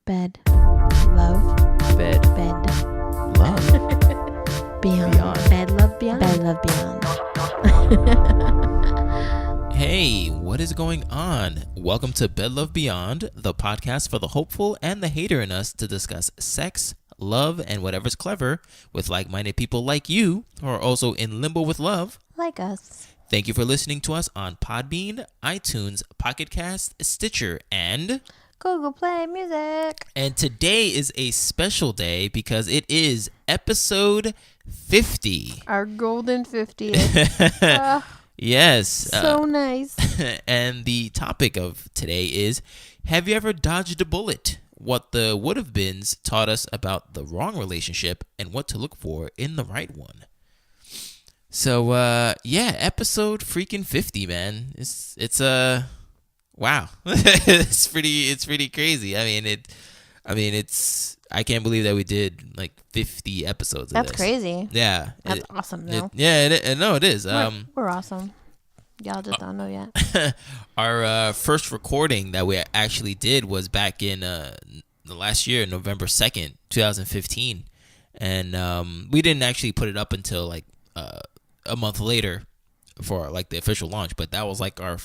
Bed. Love. Bed. Bed. Love. Beyond. Beyond. Bed, love, beyond. Bed, love, beyond. Hey, what is going on? Welcome to Bed Love Beyond, the podcast for the hopeful and the hater in us to discuss sex, love, and whatever's clever with like-minded people like you who are also in limbo with love. Like us. Thank you for listening to us on Podbean, iTunes, Pocket Cast, Stitcher, and Google Play Music. And today is a special day because it is episode 50. Our golden 50th. Yes. So nice. And the topic of today is, have you ever dodged a bullet? What the would-have-beens taught us about the wrong relationship and what to look for in the right one. So, episode freaking 50, man. It's wow. it's pretty crazy. I can't believe that we did like 50 episodes of this. That's crazy. Yeah. That's awesome, though. It is. We're awesome. Y'all just don't know yet. Our first recording that we actually did was back in the last year, November 2nd, 2015. And we didn't actually put it up until like a month later for like the official launch, but that was like our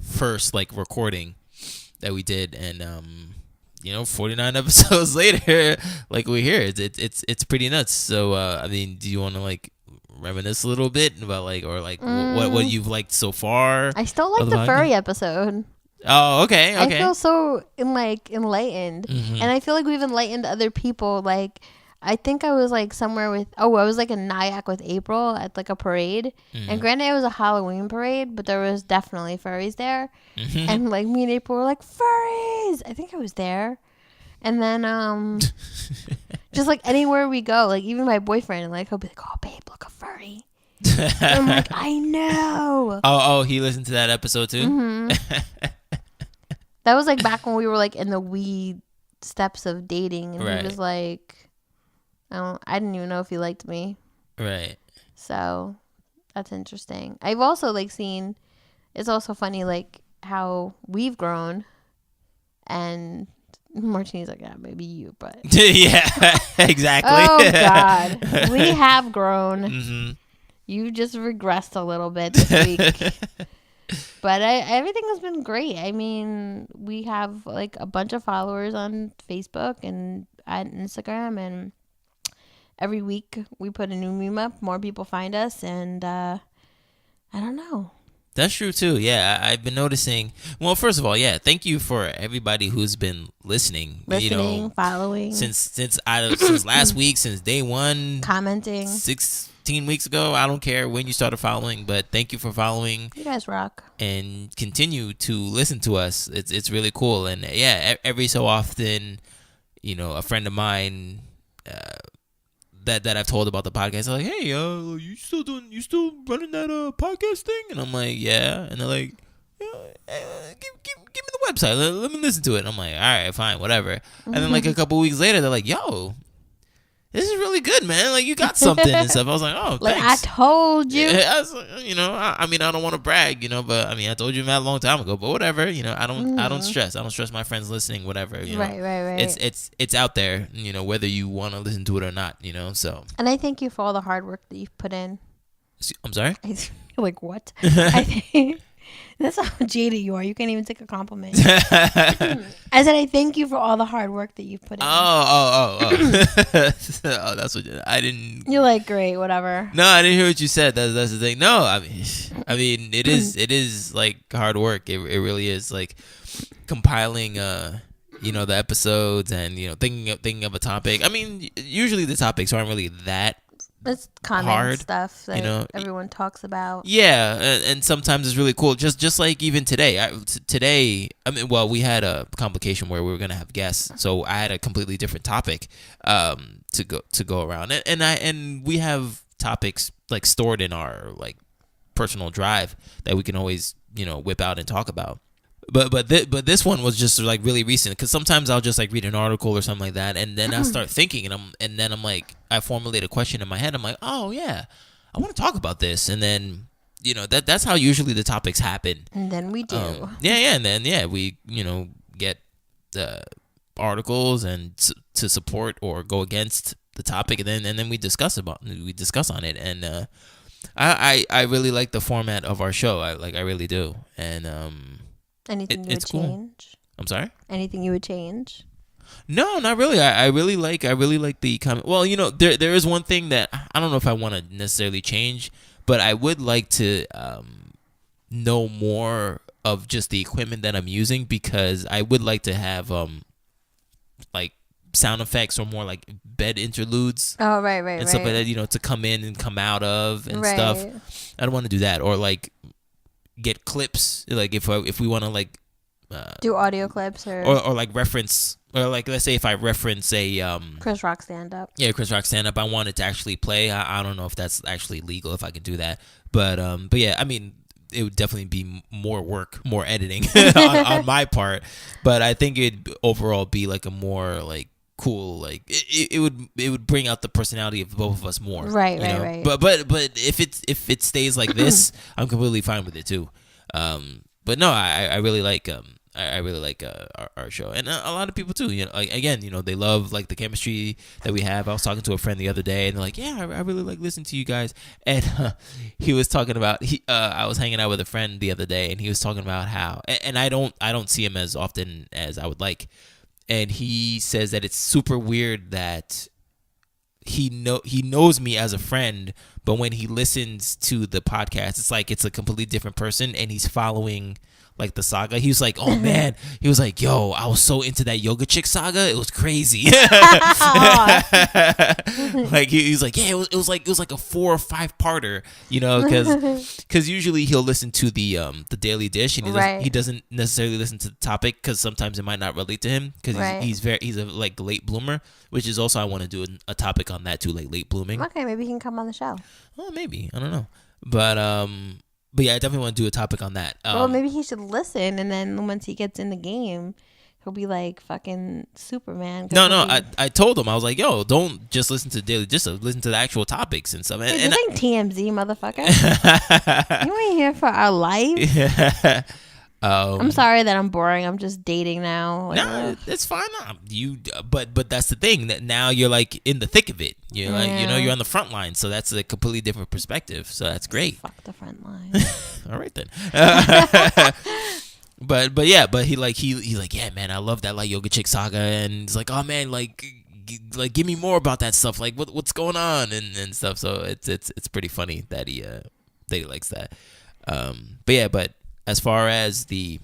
first like recording that we did, and 49 episodes later, like we're here. It's pretty nuts. So do you want to like reminisce a little bit about what you've liked so far? I still like the furry episode. Oh, okay. I feel so enlightened, Mm-hmm. and I feel like we've enlightened other people. Like, I think I was like somewhere with I was like in Nyack with April at like a parade, and granted it was a Halloween parade, but there was definitely furries there, and like me and April were like, furries. I think I was there, and then just like anywhere we go, like even my boyfriend, like he'll be like, oh babe, look, a furry. And I'm like, I know. Oh, he listened to that episode too. Mm-hmm. That was like back when we were like in the wee steps of dating, and Right. he was like, I didn't even know if he liked me. Right. So that's interesting. I've also like seen, it's also funny like how we've grown, and Martini's like, yeah, maybe you, but Yeah, exactly. oh God, we have grown. Mm-hmm. You just regressed a little bit this week. But everything has been great. I mean, we have like a bunch of followers on Facebook and on Instagram, and every week we put a new meme up. More people find us, and I don't know. That's true too. Yeah, I've been noticing. Well, first of all, yeah, thank you for everybody who's been listening. Following, since last week, since day one, commenting. 16 weeks ago. I don't care when you started following, but thank you for following. You guys rock. And continue to listen to us. It's really cool. And yeah, every so often, a friend of mine that I've told about the podcast, I'm like, hey, you still running that podcast thing? And I'm like, yeah. And they're like, give me the website. Let me listen to it. And I'm like, all right, fine, whatever. And then like a couple weeks later, they're like, yo, this is really good, man. Like, you got something and stuff. I was like, oh, like, thanks. I told you. Yeah, I was like, I don't want to brag, but I told you that a long time ago. But whatever, I don't stress. I don't stress my friends listening, whatever. Right. It's out there, whether you want to listen to it or not, so. And I thank you for all the hard work that you've put in. I'm sorry? Like, what? I think that's how jaded you are. You can't even take a compliment. I said I thank you for all the hard work that you've put in. Oh. Oh, that's what I didn't. You're like, great, whatever. No, I didn't hear what you said. That's the thing. No, I mean, it is like hard work. It really is, like compiling, the episodes and thinking of a topic. I mean, usually the topics aren't really that. It's common hard stuff that everyone talks about. Yeah, and sometimes it's really cool. Just like even today. We had a complication where we were gonna have guests, so I had a completely different topic to go around, and we have topics like stored in our like personal drive that we can always whip out and talk about. But this one was just like really recent, because sometimes I'll just like read an article or something like that, and then I'll start thinking, and then I'm like, I formulate a question in my head. I'm like, oh yeah, I want to talk about this, and then that's how usually the topics happen. And then we do. And then we get articles and to support or go against the topic, and then we discuss on it. And I really like the format of our show. I really do. And anything you would change? Cool. I'm sorry? Anything you would change? No, not really. I really like the comment. Well, there is one thing that I don't know if I want to necessarily change, but I would like to know more of just the equipment that I'm using, because I would like to have like sound effects or more like bed interludes. Oh, right, and stuff like that. To come in and come out of and stuff. I don't want to do that, or like get clips. Like if we want to like do audio clips or like reference, or like let's say if I reference a Chris Rock stand up. Yeah, Chris Rock stand up. I want it to actually play. I don't know if that's actually legal, if I can do that. But yeah, I mean, it would definitely be more work, more editing on my part. But I think it'd overall be like a more like cool, like it would bring out the personality of both of us more. Right. But if it stays like this, I'm completely fine with it too. But no, I really like our show, and a lot of people too. Like again, they love like the chemistry that we have. I was talking to a friend the other day, and they're like, "Yeah, I really like listening to you guys." And he was talking about I was hanging out with a friend the other day, and he was talking about how, and I don't see him as often as I would like, and he says that it's super weird that he knows me as a friend, but when he listens to the podcast, it's like it's a completely different person, and he's following like the saga. He was like, "Oh man," he was like, "Yo, I was so into that yoga chick saga. It was crazy." Like he's like, "Yeah, it was like a 4 or 5 parter," because usually he'll listen to the Daily Dish, and he doesn't necessarily listen to the topic because sometimes it might not relate to him, because he's a like late bloomer, which is also I want to do a topic on that too, like late blooming. Okay, maybe he can come on the show. Well, maybe, I don't know, but yeah, I definitely want to do a topic on that. Well, maybe he should listen, and then once he gets in the game, he'll be like fucking Superman. No, I told him, I was like, "Yo, don't just listen to Daily, just listen to the actual topics and stuff." And this ain't TMZ, motherfucker. You ain't here for our life. Yeah. I'm sorry that I'm boring. I'm just dating now. No, it's fine. But that's the thing, that now you're like in the thick of it. You're like, you're on the front line, so that's a completely different perspective. So that's great. Fuck the front line. All right then. But yeah, but he's like, yeah, man, I love that like yoga chick saga, and he's like, oh man, like give me more about that stuff, like what's going on and stuff. So it's pretty funny that he likes that. But as far as the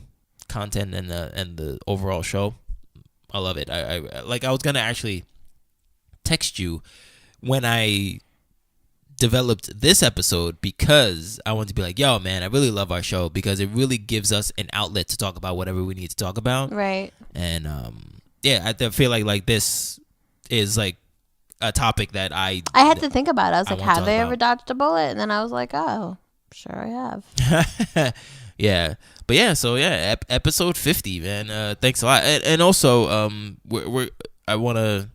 content and the overall show, I love it. I was gonna actually text you when I developed this episode, because I wanted to be like, yo, man, I really love our show, because it really gives us an outlet to talk about whatever we need to talk about. Right. And yeah, I feel like this is like a topic that I had to think about it. I was like, have I ever dodged a bullet? And then I was like, oh, sure I have. Yeah, but yeah, so yeah, episode 50, man. Thanks a lot, and also I want to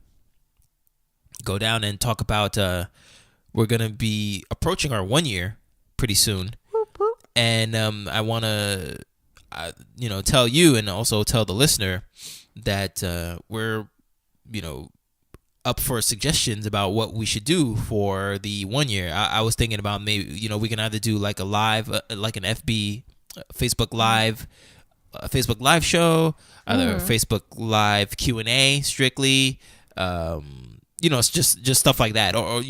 go down and talk about we're gonna be approaching our 1 year pretty soon, whoop, whoop. And I want to tell you and also tell the listener that we're up for suggestions about what we should do for the 1 year. I was thinking about maybe we can either do like a live like an Facebook Live show, either Facebook Live Q&A strictly, it's just stuff like that, or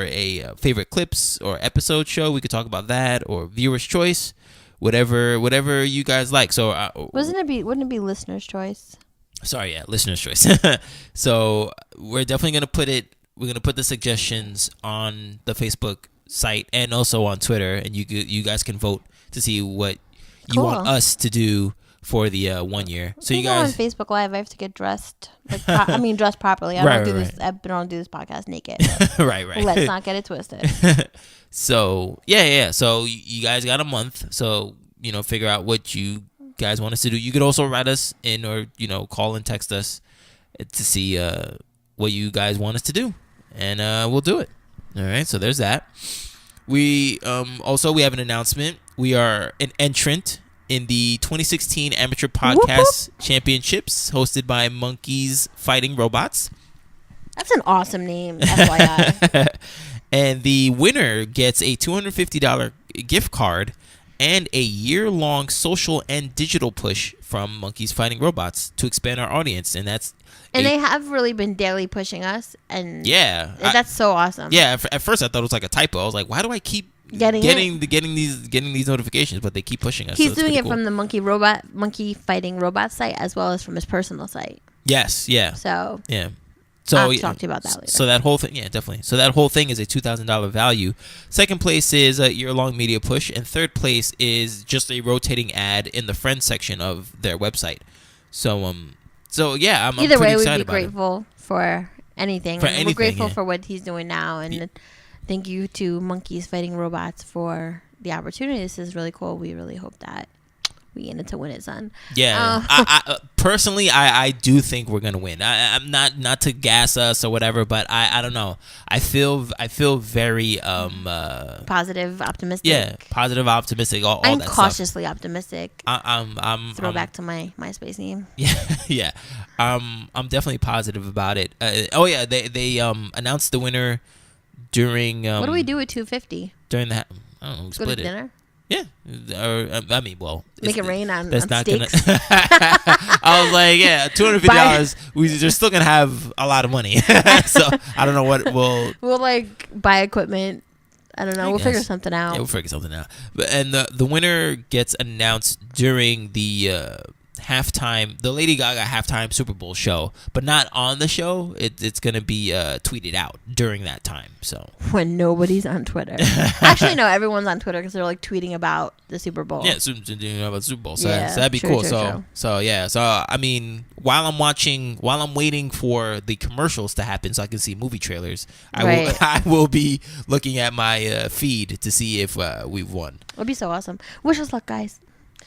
a favorite clips or episode show. We could talk about that, or viewer's choice, whatever you guys like. So wouldn't it be listener's choice? Sorry, yeah, listener's choice. So we're definitely we're gonna put the suggestions on the Facebook site and also on Twitter, and you guys can vote to see what you want us to do for the 1 year. So you guys on Facebook Live, I have to get dressed. Like, dressed properly. I don't do this podcast naked. Right. Let's not get it twisted. So yeah. So you guys got a month. So figure out what you guys want us to do. You could also write us in, or call and text us to see what you guys want us to do, and we'll do it. All right. So there's that. We have an announcement. We are an entrant in the 2016 Amateur Podcast Championships hosted by Monkeys Fighting Robots. That's an awesome name, FYI. And the winner gets a $250 gift card and a year-long social and digital push from Monkeys Fighting Robots to expand our audience. And they have really been daily pushing us. And yeah, that's so awesome. Yeah, at first I thought it was like a typo. I was like, why do I keep getting these notifications? But they keep pushing us. He's doing it from the Monkey Fighting Robot site as well as from his personal site. Yes, yeah. So yeah. So I'll talk to you about that later. So that whole thing, yeah, definitely. So that whole thing is a $2,000 value. Second place is a year-long media push, and third place is just a rotating ad in the friends section of their website. So yeah, I'm either pretty way, excited we'd be grateful for anything. We're grateful for what he's doing now, and thank you to Monkeys Fighting Robots for the opportunity. This is really cool. We really hope that we get it to win it, son. Yeah, I personally, I do think we're gonna win. I'm not to gas us or whatever, but I don't know. I feel very positive, optimistic. Yeah, positive, optimistic. All I'm that cautiously stuff. Optimistic. I'm Throwback to my MySpace name. Yeah. I'm definitely positive about it. They announced the winner during. What do we do at 250? During that, I don't know. Go to dinner. Yeah, I mean, well, make it rain on that's not steaks. Gonna, I was like, yeah, $250. We're still gonna have a lot of money. So I don't know what we'll like buy equipment. I don't know. We'll figure something out. Yeah, we'll figure something out. And the winner gets announced during the halftime, the Lady Gaga halftime Super Bowl show, but not on the show. It's gonna be tweeted out during that time. So when nobody's on Twitter, actually no, everyone's on Twitter because they're like tweeting about the Super Bowl. Yeah, tweeting about the Super Bowl. So, so that'd be cool. So yeah. So I mean, while I'm waiting for the commercials to happen, so I can see movie trailers, I will be looking at my feed to see if we've won. It'd be so awesome. Wish us luck, guys.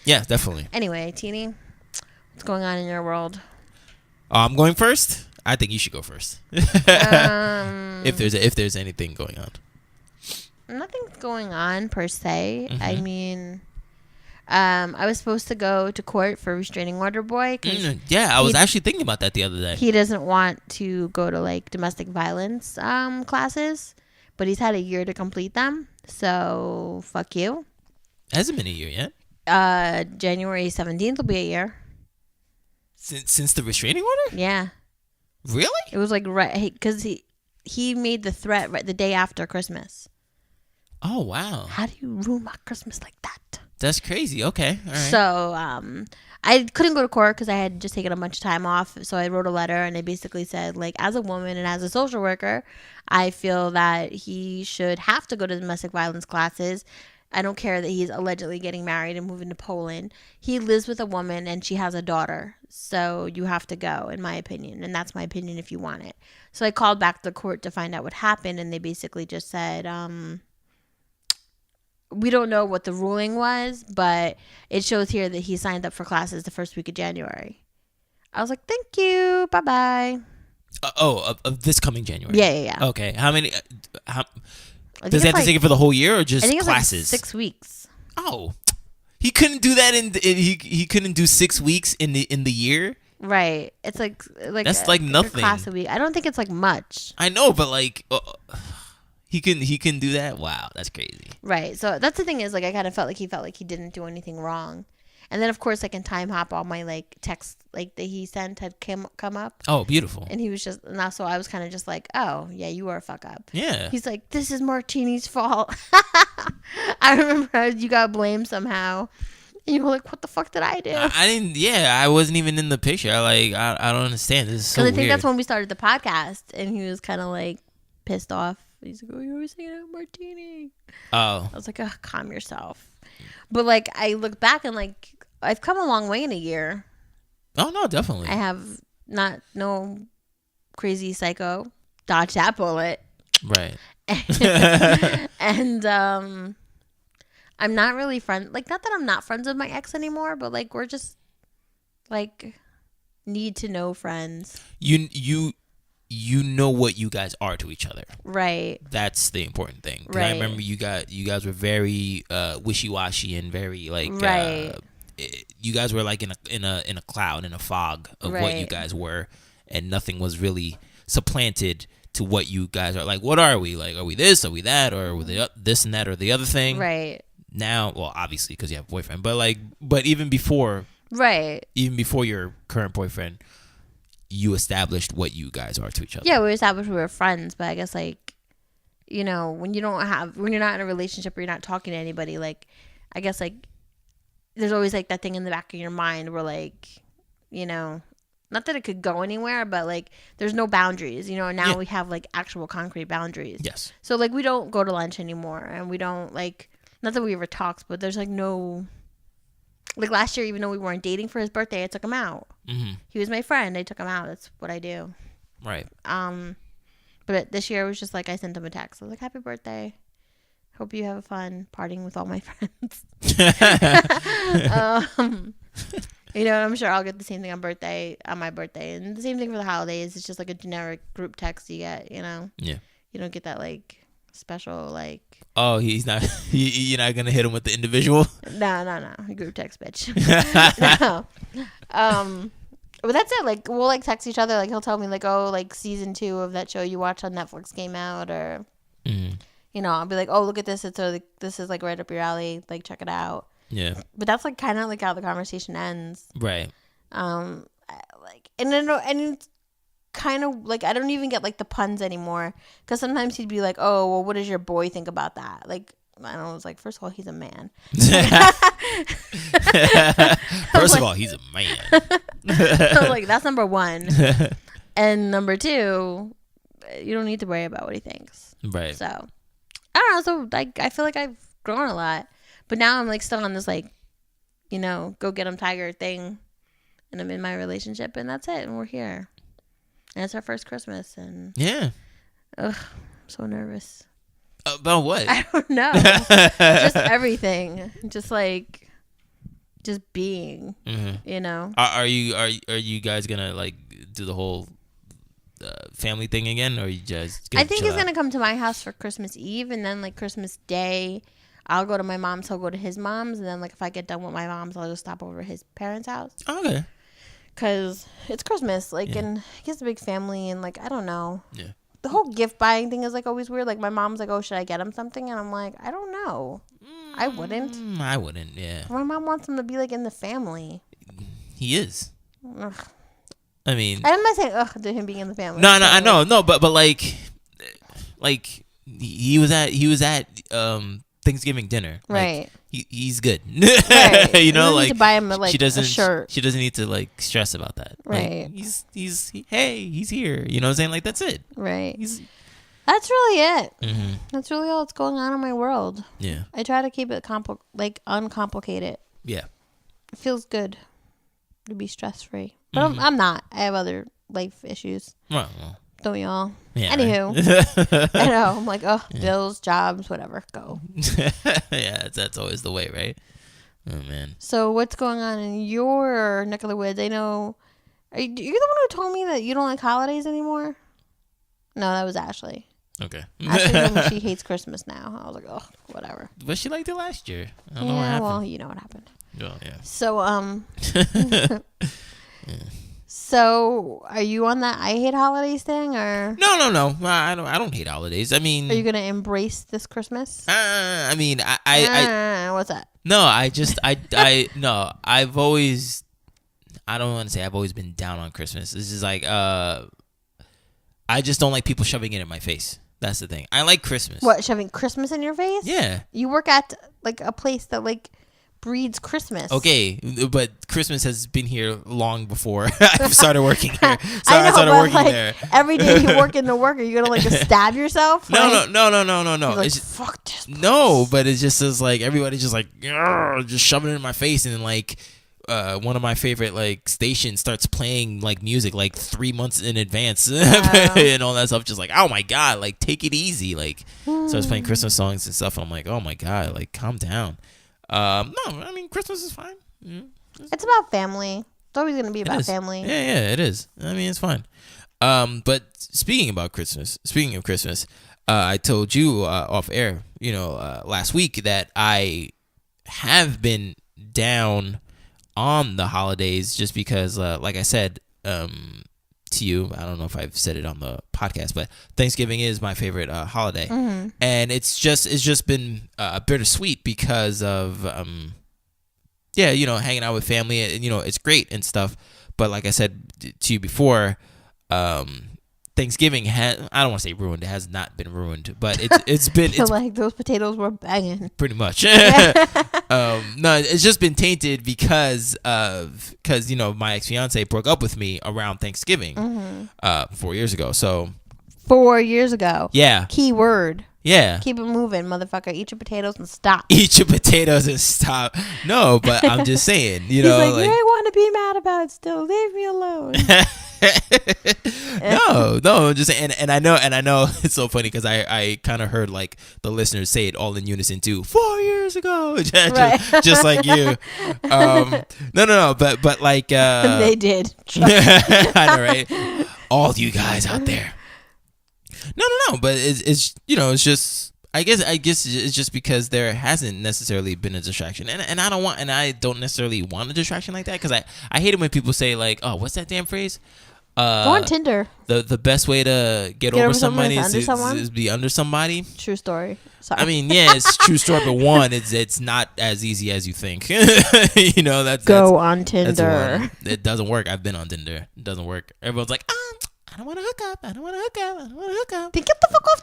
Yeah, definitely. Anyway, Teeny, what's going on in your world? I'm going first. I think you should go first. If there's anything going on. Nothing's going on per se. Mm-hmm. I mean, I was supposed to go to court for restraining order boy. Yeah, I was actually thinking about that the other day. He doesn't want to go to like domestic violence classes, but he's had a year to complete them. So fuck you. Hasn't been a year yet. January 17th will be a year. Since the restraining order? Yeah. Really? It was like right because he made the threat right the day after Christmas. Oh wow! How do you ruin my Christmas like that? That's crazy. Okay, all right. So I couldn't go to court because I had just taken a bunch of time off. So I wrote a letter and I basically said, like, as a woman and as a social worker, I feel that he should have to go to domestic violence classes. I don't care that he's allegedly getting married and moving to Poland. He lives with a woman and she has a daughter. So you have to go, in my opinion. And that's my opinion if you want it. So I called back the court to find out what happened. And they basically just said, we don't know what the ruling was, but it shows here that he signed up for classes the first week of January. I was like, thank you. Bye-bye. Of this coming January? Yeah. Okay. How many... Does he have to take it for the whole year or just I think classes? It's like 6 weeks. Oh, he couldn't do that he couldn't do 6 weeks in the year. Right. It's like that's like nothing. A class a week. I don't think it's like much. I know, but like he can do that. Wow, that's crazy. Right. So that's the thing is like I kind of felt like he didn't do anything wrong. And then, of course, like in time hop, all my like texts like that he sent had come up. Oh, beautiful. And he was just, and so I was kind of just like, oh, yeah, you are a fuck up. Yeah. He's like, this is Martini's fault. I remember you got blamed somehow. And you were like, what the fuck did I do? I didn't, yeah, I wasn't even in the picture. I don't understand. This is so weird. I think that's when we started the podcast. And he was kind of like pissed off. He's like, oh, you're always saying out Martini. Oh. I was like, oh, calm yourself. But like, I look back and like, I've come a long way in a year. Oh no, definitely. I have no crazy psycho dodge that bullet. Right. And I'm not really friends. Like, not that I'm not friends with my ex anymore, but like we're just like need to know friends. You know what you guys are to each other. Right. That's the important thing. Right. I remember you guys were very wishy-washy and very like right. you guys were like in a cloud, in a fog of what you guys were, and nothing was really supplanted to what you guys are. Like, what are we? Like, are we this? Are we that? Or are we this and that or the other thing? Right. Now, well, obviously because you have a boyfriend, but even before, even before your current boyfriend, you established what you guys are to each other. Yeah, we established we were friends, but I guess like, you know, when you're not in a relationship or you're not talking to anybody, like, I guess like there's always like that thing in the back of your mind where like, you know, not that it could go anywhere, but like there's no boundaries, you know. Now we have like actual concrete boundaries. Yes. So like we don't go to lunch anymore, and we don't like, not that we ever talked, but there's like no, like last year, even though we weren't dating, for his birthday, I took him out. Mm-hmm. He was my friend. I took him out. That's what I do. Right. But this year it was just like I sent him a text. I was like, "Happy birthday. Hope you have fun partying with all my friends." You know, I'm sure I'll get the same thing on my birthday, and the same thing for the holidays. It's just like a generic group text you get, you know. Yeah. You don't get that like special like. Oh, he's not. You're not gonna hit him with the individual. No. Group text, bitch. No. But that's it. Like we'll like text each other. Like he'll tell me like, oh, like season 2 of that show you watched on Netflix came out, or you know, I'll be like, oh, look at this. This is like right up your alley. Like check it out. Yeah. But that's like kind of like how the conversation ends. Right. Like and then it's kind of like I don't even get like the puns anymore, because sometimes he'd be like, oh, well, what does your boy think about that? Like. I don't know, I was like, first of all, he's a man. First of all, he's a man. I was like, that's number 1. And number 2, you don't need to worry about what he thinks. Right. So, I don't know. So, like, I feel like I've grown a lot. But now I'm, like, still on this, like, you know, go get him tiger thing. And I'm in my relationship, and that's it. And we're here. And it's our first Christmas. And yeah. Ugh, I'm so nervous. About what? I don't know. Just everything. Just being. You know. Are you guys gonna like do the whole family thing again, or are you just? I think he's gonna come to my house for Christmas Eve, and then like Christmas Day, I'll go to my mom's. He'll go to his mom's, and then like if I get done with my mom's, I'll just stop over at his parents' house. Okay. Cause it's Christmas, like, and he has a big family, and like I don't know. Yeah. The whole gift buying thing is like always weird. Like my mom's like, "Oh, should I get him something?" And I'm like, "I don't know. I wouldn't. I wouldn't. Yeah. My mom wants him to be like in the family. He is. Ugh. I mean, I'm not saying ugh to him being in the family. No, I know, no, but like he was at Thanksgiving dinner. Right. Like, he's good. Right. You know, like, need to buy him a shirt. She doesn't need to like stress about that. Right. Like, he's here. You know what I'm saying? Like, that's it. Right. That's really it. Mm-hmm. That's really all that's going on in my world. Yeah. I try to keep it uncomplicated. Yeah. It feels good to be stress free, but I'm not. I have other life issues. Well. Don't we all? Yeah. Anywho, I know. I'm like, bills, jobs, whatever. Go. Yeah, that's always the way, right? Oh man. So what's going on in your neck of the woods? I know. You're the one who told me that you don't like holidays anymore. No, that was Ashley. Okay. Ashley told me she hates Christmas now. I was like, oh, whatever. But she liked it last year. I don't know what happened. Well, you know what happened. Oh, yeah. So yeah. So, are you on that I hate holidays thing, or no? I don't hate holidays. I mean, are you gonna embrace this Christmas? I mean, I what's that? No, no. I've always, I don't want to say I've always been down on Christmas. This is like, I just don't like people shoving it in my face. That's the thing. I like Christmas. What, shoving Christmas in your face? Yeah. You work at like a place that like breeds Christmas. Okay, but Christmas has been here long before I started working here. So I started working like, there. Every day you work in the work, are you gonna like just stab yourself? No. Like, it's fuck this place. No, but it just is like everybody's just like just shoving it in my face, and then like one of my favorite like stations starts playing like music like 3 months in advance and all that stuff. Just like, oh my god, like take it easy. Like starts playing Christmas songs and stuff. And I'm like, oh my god, like calm down. No, I mean Christmas is fine. Yeah, it's about family. It's always gonna be about family. Yeah, it is. I mean, it's fine. But speaking of Christmas, I told you off air, last week that I have been down on the holidays, just because, like I said, to you, I don't know if I've said it on the podcast, but Thanksgiving is my favorite holiday, and it's just been bittersweet because of hanging out with family, and it's great and stuff. But like I said to you before, Thanksgiving I don't want to say ruined. It has not been ruined, but it's been it's like those potatoes were banging. Pretty much. No, it's just been tainted because my ex-fiance broke up with me around Thanksgiving 4 years ago. So 4 years ago. Yeah. Key word. Yeah. Keep it moving, motherfucker. Eat your potatoes and stop. Eat your potatoes and stop. No, but I'm just saying, He's like, you ain't want to be mad about it still. Leave me alone. No, just and I know it's so funny because I kind of heard like the listeners say it all in unison too. 4 years ago, just like you. No, but like they did. I know, right? All you guys out there. No, but it's just I guess it's just because there hasn't necessarily been a distraction, and I don't necessarily want a distraction like that, because I hate it when people say like, oh, what's that damn phrase? Go on Tinder. The best way to get over somebody is be under somebody. True story. Sorry. I mean, yeah, it's true story, but one, it's not as easy as you think. That's on Tinder. It doesn't work. I've been on Tinder. It doesn't work. Everyone's like, I don't want to hook up. I don't want to hook up. I don't want to hook up. Then get the fuck off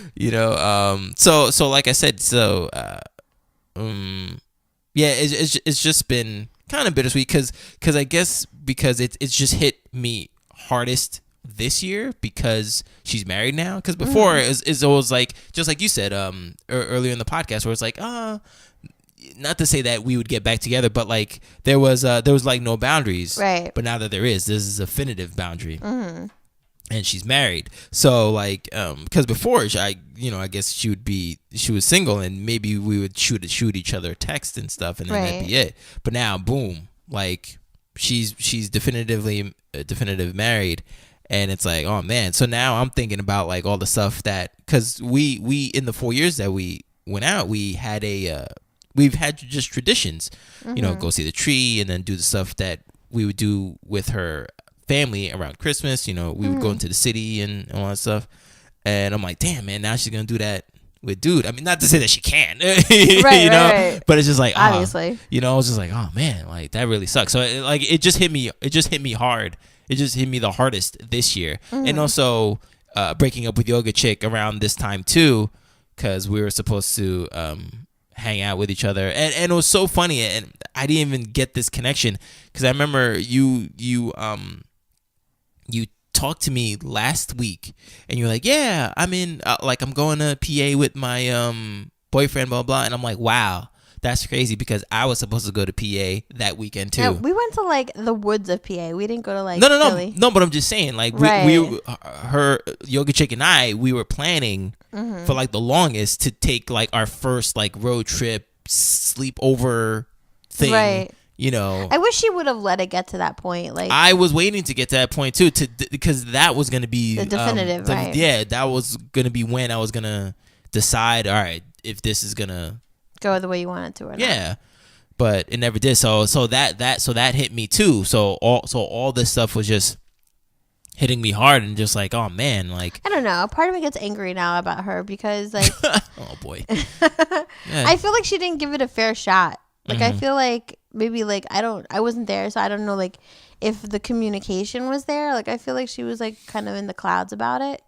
Tinder. So like I said, it's just been kind of bittersweet because I guess because it's just hit me hardest this year because she's married now. Because before it's always like, just like you said earlier in the podcast, where it's like, not to say that we would get back together, but like there was like no boundaries, right? But now that there's a definitive boundary, and she's married. So like, because before I guess she was single, and maybe we would shoot each other text and stuff, and then that'd be it. But now, boom, like she's definitive married, and it's like, oh man. So now I'm thinking about like all the stuff that, because we in the 4 years that we went out, we've had just traditions, go see the tree, and then do the stuff that we would do with her family around Christmas. We would go into the city and all that stuff. And I'm like, damn, man, now she's going to do that with dude. I mean, not to say that she can, right. But it's just like, obviously, I was just like, oh man, like that really sucks. So it just hit me hard. It just hit me the hardest this year. And also breaking up with Yoga Chick around this time too, because we were supposed to hang out with each other, and it was so funny, and I didn't even get this connection because I remember you talked to me last week, and you're like, yeah, I'm in I'm going to PA with my boyfriend, blah blah, and I'm like, wow, that's crazy, because I was supposed to go to PA that weekend too. Yeah, we went to like the woods of PA. We didn't go to like Philly. No, but I'm just saying, like, we her Yoga Chick and we were planning for like the longest to take like our first like road trip sleepover thing, right? I wish she would have let it get to that point. Like, I was waiting to get to that point too, because that was going to be the definitive, right? Yeah, that was going to be when I was going to decide, all right, if this is going to go the way you want it to, or not. But it never did. So that hit me too. So all this stuff was just hitting me hard, and just like, oh man, like, I don't know. Part of me gets angry now about her because like, oh boy, I feel like she didn't give it a fair shot. Like, I feel like maybe like I wasn't there, so I don't know like if the communication was there. Like, I feel like she was like kind of in the clouds about it,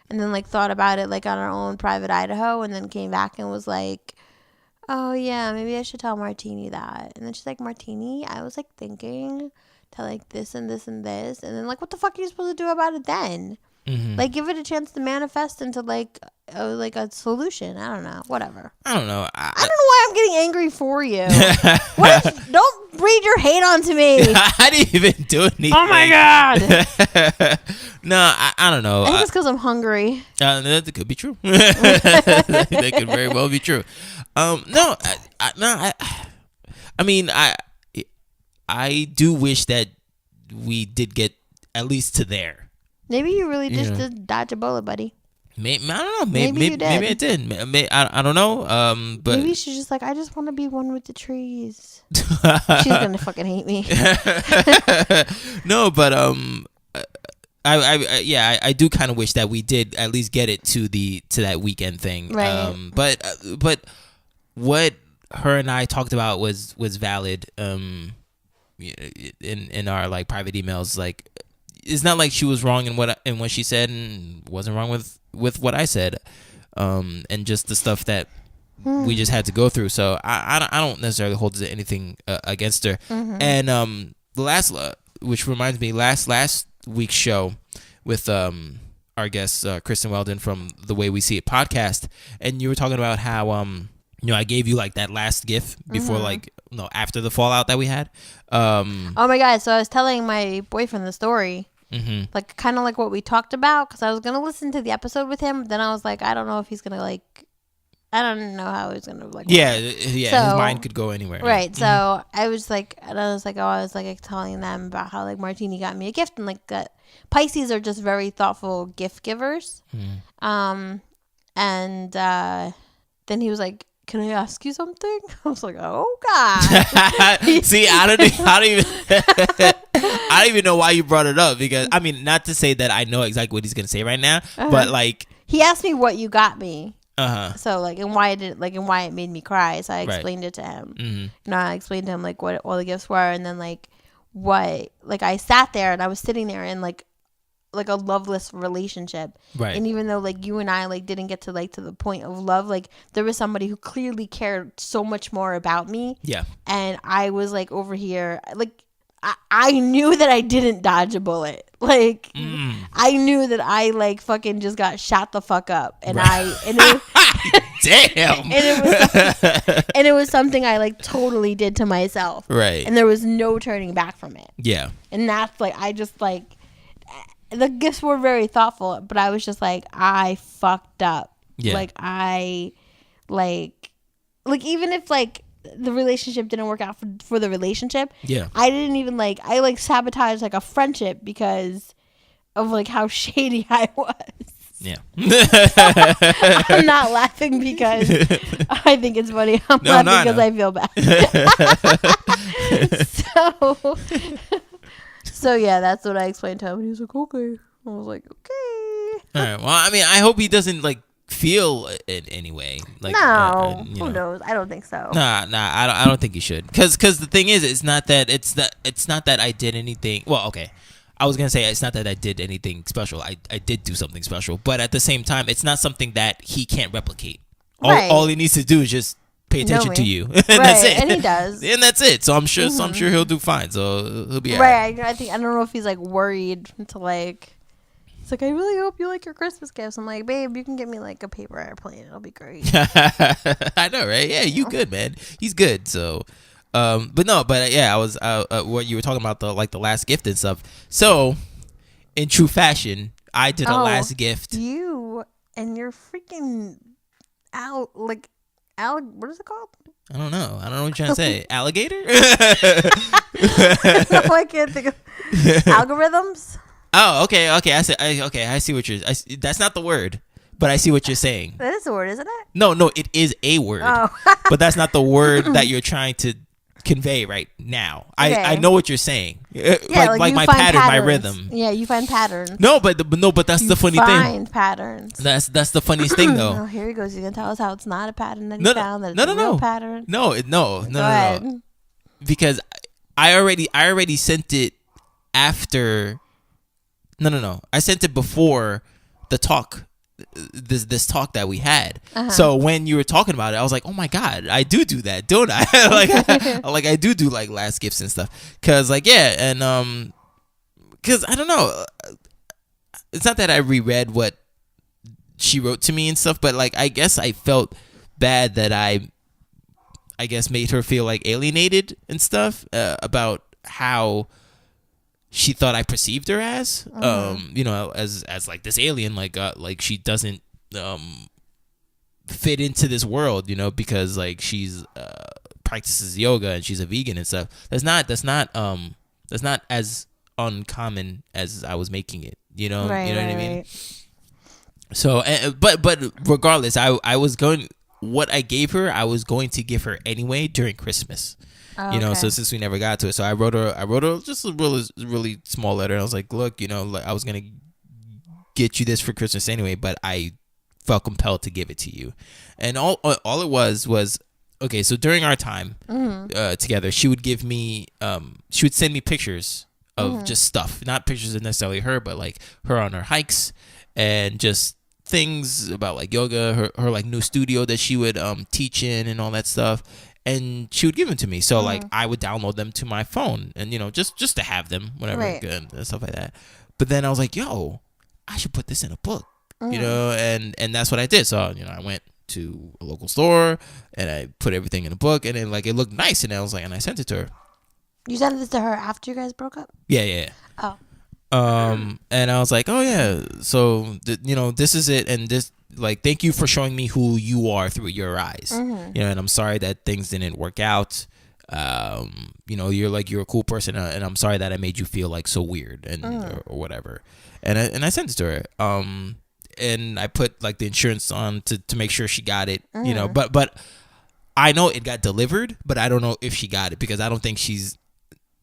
and then like thought about it like on her own private Idaho, and then came back and was like, oh yeah, maybe I should tell Martini that. And then she's like, Martini, I was like thinking to like this and this and this, and then like, what the fuck are you supposed to do about it then? Like, give it a chance to manifest into like a solution. I don't know. Whatever. I don't know. I don't know why I'm getting angry for you. Don't breed your hate onto me. I didn't even do anything. Oh my god. No, I don't know. I think it's because I'm hungry. That could be true. That could very well be true. No, I mean, I do wish that we did get at least to there. Maybe you really just did dodge a bullet, buddy. Maybe, I don't know. Maybe you did. Maybe I did. I don't know. But maybe she's just like, I just want to be one with the trees. She's gonna fucking hate me. No, but I do kind of wish that we did at least get it to that weekend thing. Right. But what her and I talked about was valid. In our like private emails, like it's not like she was wrong in what she said and wasn't wrong with what I said, and just the stuff that we just had to go through. So I don't necessarily hold anything against her. Mm-hmm. And the last, which reminds me, last week's show with our guest Kristen Weldon from the Way We See It podcast, and you were talking about how I gave you like that last gift before after the fallout that we had. Oh my God! So I was telling my boyfriend the story. Mm-hmm. Like kind of like what we talked about, because I was gonna listen to the episode with him. Then I was like, I don't know if he's gonna like. I don't know how he's gonna like. Yeah. So, his mind could go anywhere. Right. Yeah. So I was like, telling them about how like Martini got me a gift, and like that Pisces are just very thoughtful gift givers. Mm. And then he was like, can I ask you something? I was like, oh God. See, I don't even know why you brought it up, because I mean, not to say that I know exactly what he's gonna say right now, but like he asked me what you got me. So like, and why it made me cry. So I explained it to him. Mm-hmm. I explained to him like what all the gifts were, and then like what, like I sat there and I was sitting there in like a loveless relationship, right? And even though like you and I like didn't get to the point of love, like there was somebody who clearly cared so much more about me. Yeah. And I was like over here, like I knew that I didn't dodge a bullet. Like I knew that I like fucking just got shot the fuck up, and damn. And it was something I like totally did to myself. Right. And there was no turning back from it. Yeah. And that's like, I just like, the gifts were very thoughtful, but I was just like, I fucked up. Yeah. Like I like even if like the relationship didn't work out for the relationship. Yeah. I didn't even like, I like sabotaged like a friendship because of like how shady I was. Yeah. I'm not laughing because I think it's funny. I'm laughing because I feel bad. So yeah, that's what I explained to him. And he was like, okay. I was like, okay. All right. Well, I mean, I hope he doesn't like feel it anyway. Like, no, who knows? I don't think so. Nah. I don't think he should. Because the thing is, it's not that I did anything. Well, okay. I was gonna say it's not that I did anything special. I did do something special, but at the same time, it's not something that he can't replicate. All he needs to do is just pay attention to you, and that's it. And he does, and that's it. So I'm sure he'll do fine. So he'll be right. I think, I don't know if he's like worried to like. It's like, I really hope you like your Christmas gifts. I'm like, babe, you can get me like a paper airplane. It'll be great. I know, right? Yeah, you good, man. He's good. So. I was what you were talking about, the last gift and stuff. So, in true fashion, I did a last gift. You and your freaking what is it called? I don't know what you're trying to say. Alligator? No, I can't think of algorithms. Oh, okay. I see what you're. That's not the word. But I see what you're saying. That is a word, isn't it? No, it is a word. Oh. But that's not the word that you're trying to convey right now. Okay. I know what you're saying. Yeah, like my pattern, patterns. My rhythm. Yeah, you find patterns. No, but that's the funny thing. You find patterns. That's the funniest thing, though. Oh, here he goes. He's gonna tell us how it's not a pattern that he found. That it's a real pattern. No. Because I already sent it after. No. I sent it before the talk. This talk that we had. So when you were talking about it, I was like, oh my God, I do that, don't I? like I do like last gifts and stuff. Cause like, yeah. And, cause I don't know, it's not that I reread what she wrote to me and stuff, but like, I guess I felt bad that I guess made her feel like alienated and stuff, about how she thought I perceived her as, as like this alien, like she doesn't fit into this world, because like she's practices yoga and she's a vegan and stuff. That's not as uncommon as I was making it. You know what I mean? So, but regardless, I was going. What I gave her, I was going to give her anyway during Christmas. Oh, You know, okay. so since we never got to it, so I wrote her just a really small letter. I was like, look, like I was gonna get you this for Christmas anyway, but I felt compelled to give it to you. And all it was okay. So during our time together, she would give me she would send me pictures of just stuff, not pictures of necessarily her, but like her on her hikes and just things about like yoga, her like new studio that she would teach in and all that stuff. And she would give them to me, so like I would download them to my phone, and just to have them, whatever, Right. and stuff like that. But then I was like, yo, I should put this in a book, and that's what I did. So I went to a local store and I put everything in a book, and then like it looked nice, and I was like, and I sent it to her. You sent this to her after you guys broke up? Yeah. Oh. And I was like, oh yeah, so this is it, and this, like, thank you for showing me who you are through your eyes. And I'm sorry that things didn't work out. You're a cool person, and I'm sorry that I made you feel like so weird and or whatever. And I sent it to her. And I put like the insurance on to make sure she got it. But I know it got delivered, but I don't know if she got it, because I don't think she's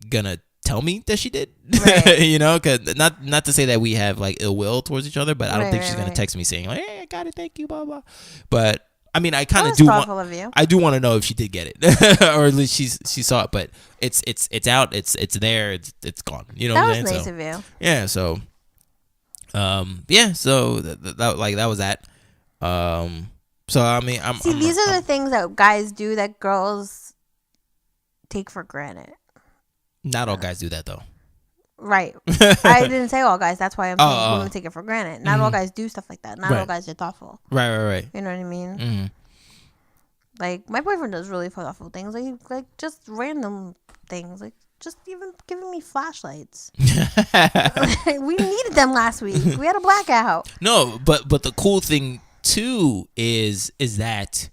gonna tell me that she did. Right. Because not to say that we have like ill will towards each other, but I don't think she's gonna text me saying like, hey, I got it, thank you, blah blah. But I mean, I kind of do want. I do want to know if she did get it, or at least she saw it. But it's out, it's there, it's gone. You know That what I'm was saying? nice of you. Yeah. So, So that was that. So I mean, These are the things that guys do that girls take for granted. Not all guys do that though. Right. I didn't say all guys. That's why I'm saying women take it for granted. Not all guys do stuff like that. Not all guys are thoughtful. Right. You know what I mean? Like, my boyfriend does really thoughtful things. Like just random things. Like, just even giving me flashlights. We needed them last week. We had a blackout. No, but the cool thing too is that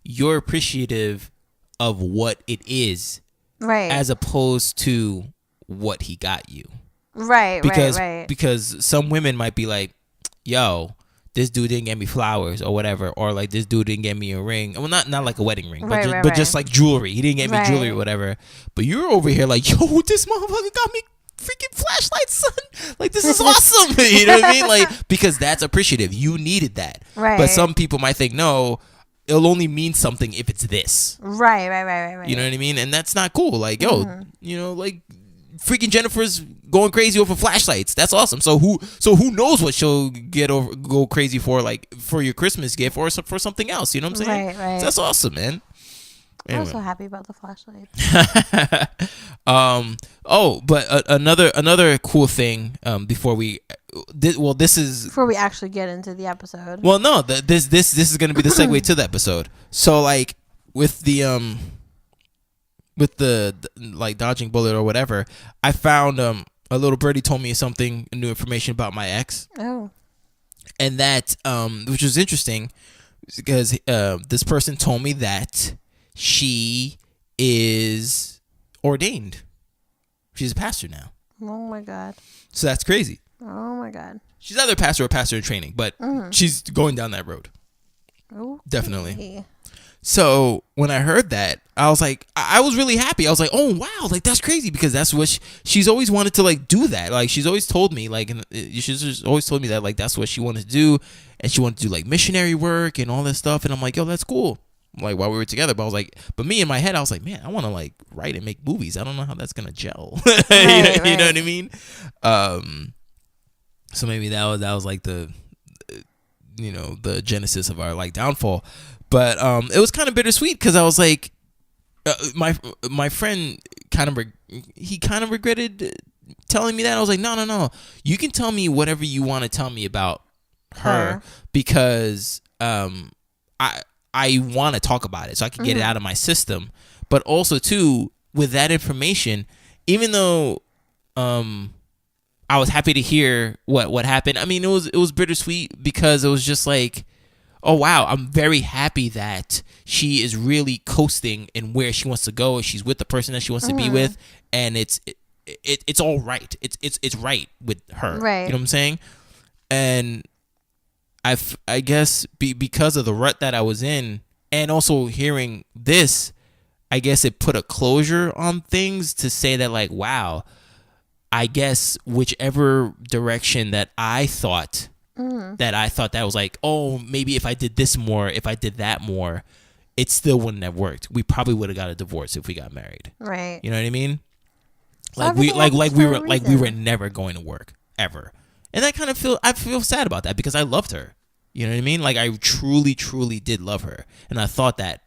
you're appreciative of what it is. Right. As opposed to what he got you. Right. Because some women might be like, yo, this dude didn't get me flowers or whatever, or like this dude didn't get me a ring. Well, not like a wedding ring, but just like jewelry. He didn't get me jewelry or whatever. But you're over here like, yo, this motherfucker got me freaking flashlights, son. Like, this is awesome. You know what I mean? Like, because that's appreciative. You needed that. Right. But some people might think, no, it'll only mean something if it's this. Right. You know what I mean? And that's not cool. Like, yo, like freaking Jennifer's going crazy over flashlights. That's awesome. So who knows what she'll go crazy for, like for your Christmas gift or for something else. You know what I'm saying? Right. So that's awesome, man. Anyway. I'm so happy about the flashlight. But another cool thing before we this is before we actually get into the episode. Well, no, this is going to be the segue to the episode. So like with the like dodging bullet or whatever, I found a little birdie told me something, new information about my ex. Oh. And that which was interesting because this person told me that she is ordained. She's a pastor now. Oh my God. So that's crazy. Oh my God. She's either a pastor or pastor in training, but she's going down that road. Okay. Definitely. So when I heard that, I was like, I was really happy. I was like, oh wow, like that's crazy, because that's what she's always wanted to like do that. Like she's always told me, like, and she's always told me that like that's what she wanted to do, and she wanted to do like missionary work and all that stuff. And I'm like, yo, that's cool. Like while we were together, but I was like, but me in my head, I was like, man, I want to like write and make movies. I don't know how that's gonna gel. Right. You know what I mean? So maybe that was like the genesis of our like downfall. But it was kind of bittersweet because I was like, my friend kind of regretted telling me that. I was like, no, you can tell me whatever you want to tell me about her because I want to talk about it so I can get it out of my system. But also too, with that information, even though I was happy to hear what happened. I mean, it was bittersweet because it was just like, oh wow, I'm very happy that she is really coasting in where she wants to go. She's with the person that she wants to be with, and it's all right. It's right with her. Right. You know what I'm saying? And I guess because of the rut that I was in, and also hearing this, I guess it put a closure on things to say that, like, wow, I guess whichever direction that I thought that was like, oh, maybe if I did this more, if I did that more, it still wouldn't have worked. We probably would have got a divorce if we got married. Right. You know what I mean? So like we were reason. never going to work ever. And I feel sad about that because I loved her. You know what I mean? Like, I truly, truly did love her. And I thought that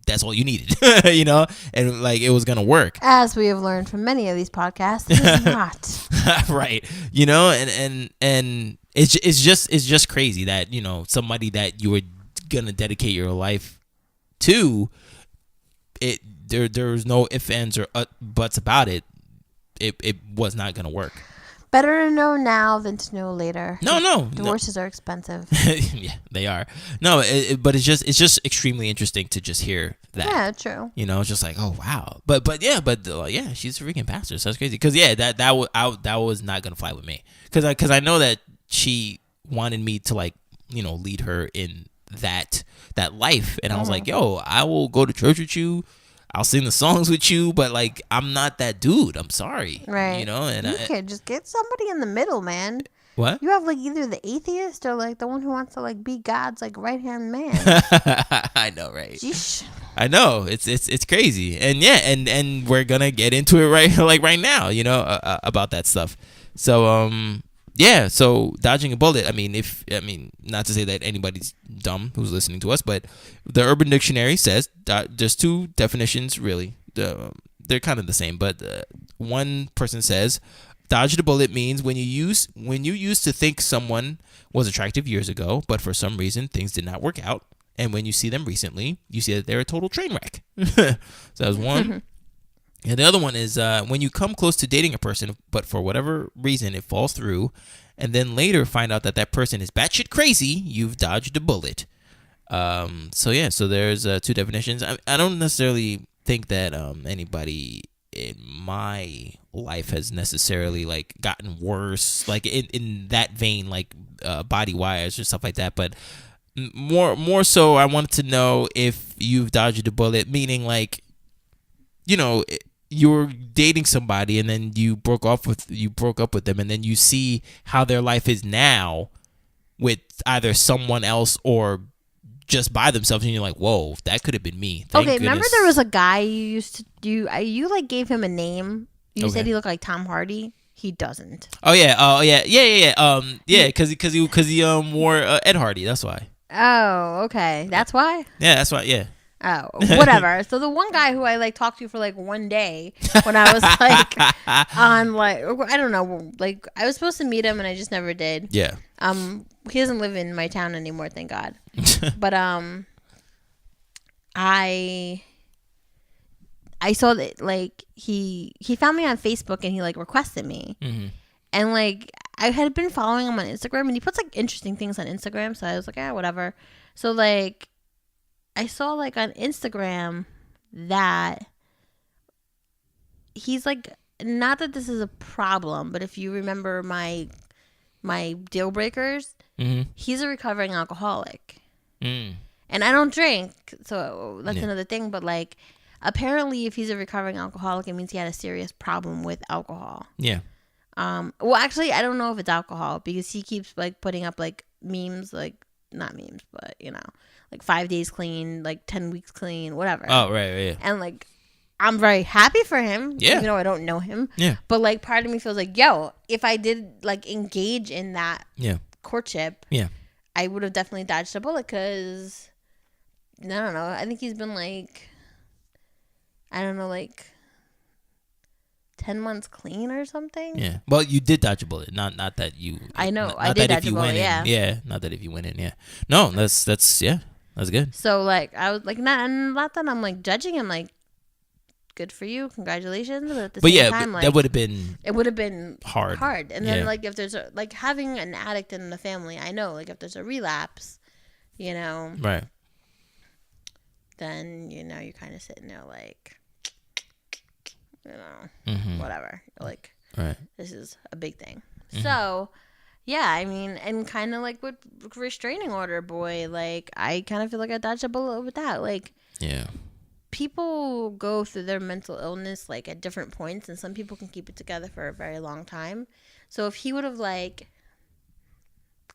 that's all you needed, you know? And like, it was going to work. As we have learned from many of these podcasts, it's not. Right. You know, and it's just crazy that, you know, somebody that you were going to dedicate your life to, there's no ifs, ands, or buts about it. It was not going to work. Better to know now than to know later. No. Divorces are expensive. Yeah, they are. No, but it's just extremely interesting to just hear that. Yeah, true. You know, it's just like, oh wow. But yeah, she's a freaking pastor. So that's crazy. Because yeah, that was not gonna fly with me. Because I know that she wanted me to, like, you know, lead her in that life, and I was like, yo, I will go to church with you. I'll sing the songs with you, but like, I'm not that dude. I'm sorry. Right. You know, and you can't just get somebody in the middle, man. What? You have like either the atheist or like the one who wants to like be God's like right hand man. I know, right? Sheesh. I know, it's crazy, and yeah, and we're gonna get into it right now, you know, about that stuff. So yeah, so dodging a bullet. I mean, not to say that anybody's dumb who's listening to us, but the Urban Dictionary says there's two definitions really. They're kind of the same, but one person says dodge the bullet means when you used to think someone was attractive years ago, but for some reason things did not work out, and when you see them recently, you see that they're a total train wreck. So that was one. And the other one is when you come close to dating a person, but for whatever reason it falls through, and then later find out that that person is batshit crazy, you've dodged a bullet. So yeah, so there's two definitions. I don't necessarily think that anybody in my life has necessarily like gotten worse, like in that vein, like body wise or stuff like that. But more so, I wanted to know if you've dodged a bullet, meaning like, you know, you're dating somebody and then you broke up with them, and then you see how their life is now with either someone else or just by themselves, and you're like, whoa, that could have been me. Thank goodness. Remember there was a guy you used to do, you like gave him a name. You said he looked like Tom Hardy. He doesn't. Yeah, because he wore Ed Hardy. That's why. Oh, okay. That's why? Yeah, that's why. Yeah. Oh, whatever. So the one guy who I like talked to for like one day when I was like on like, I don't know, like I was supposed to meet him and I just never did. Yeah. He doesn't live in my town anymore, thank God. But I saw that like he found me on Facebook and he like requested me. Mm-hmm. And like I had been following him on Instagram and he puts like interesting things on Instagram, so I was like, yeah, whatever. So like I saw like on Instagram that he's like, not that this is a problem, but if you remember my deal breakers, he's a recovering alcoholic. And I don't drink, so that's another thing. But like, apparently, if he's a recovering alcoholic, it means he had a serious problem with alcohol. Yeah. Well, actually, I don't know if it's alcohol because he keeps like putting up like memes, like not memes, but you know, like 5 days clean, like 10 weeks clean, whatever. Oh, right, yeah. And like, I'm very happy for him, even though I don't know him. Yeah. But like, part of me feels like, yo, if I did like engage in that courtship, I would have definitely dodged a bullet because I don't know. I think he's been like, I don't know, like 10 months clean or something. Yeah. Well, you did dodge a bullet. Not that you. I know. I did dodge a bullet. Yeah. Yeah. Not that if you went in. Yeah. No. That's yeah. That's good. So like I was like not that I'm like judging him, like good for you, congratulations. But at the same time, like that would have been. It would have been hard. And then like if there's like having an addict in the family, I know like if there's a relapse, you know. Right. Then you know you're kind of sitting there like, you know, whatever. Like, right. This is a big thing. So, Yeah, I mean, and kind of like with restraining order, boy, like, I kind of feel like I dodged a bullet with that. Like, Yeah. people go through their mental illness, like, at different points, and some people can keep it together for a very long time. So if he would have, like,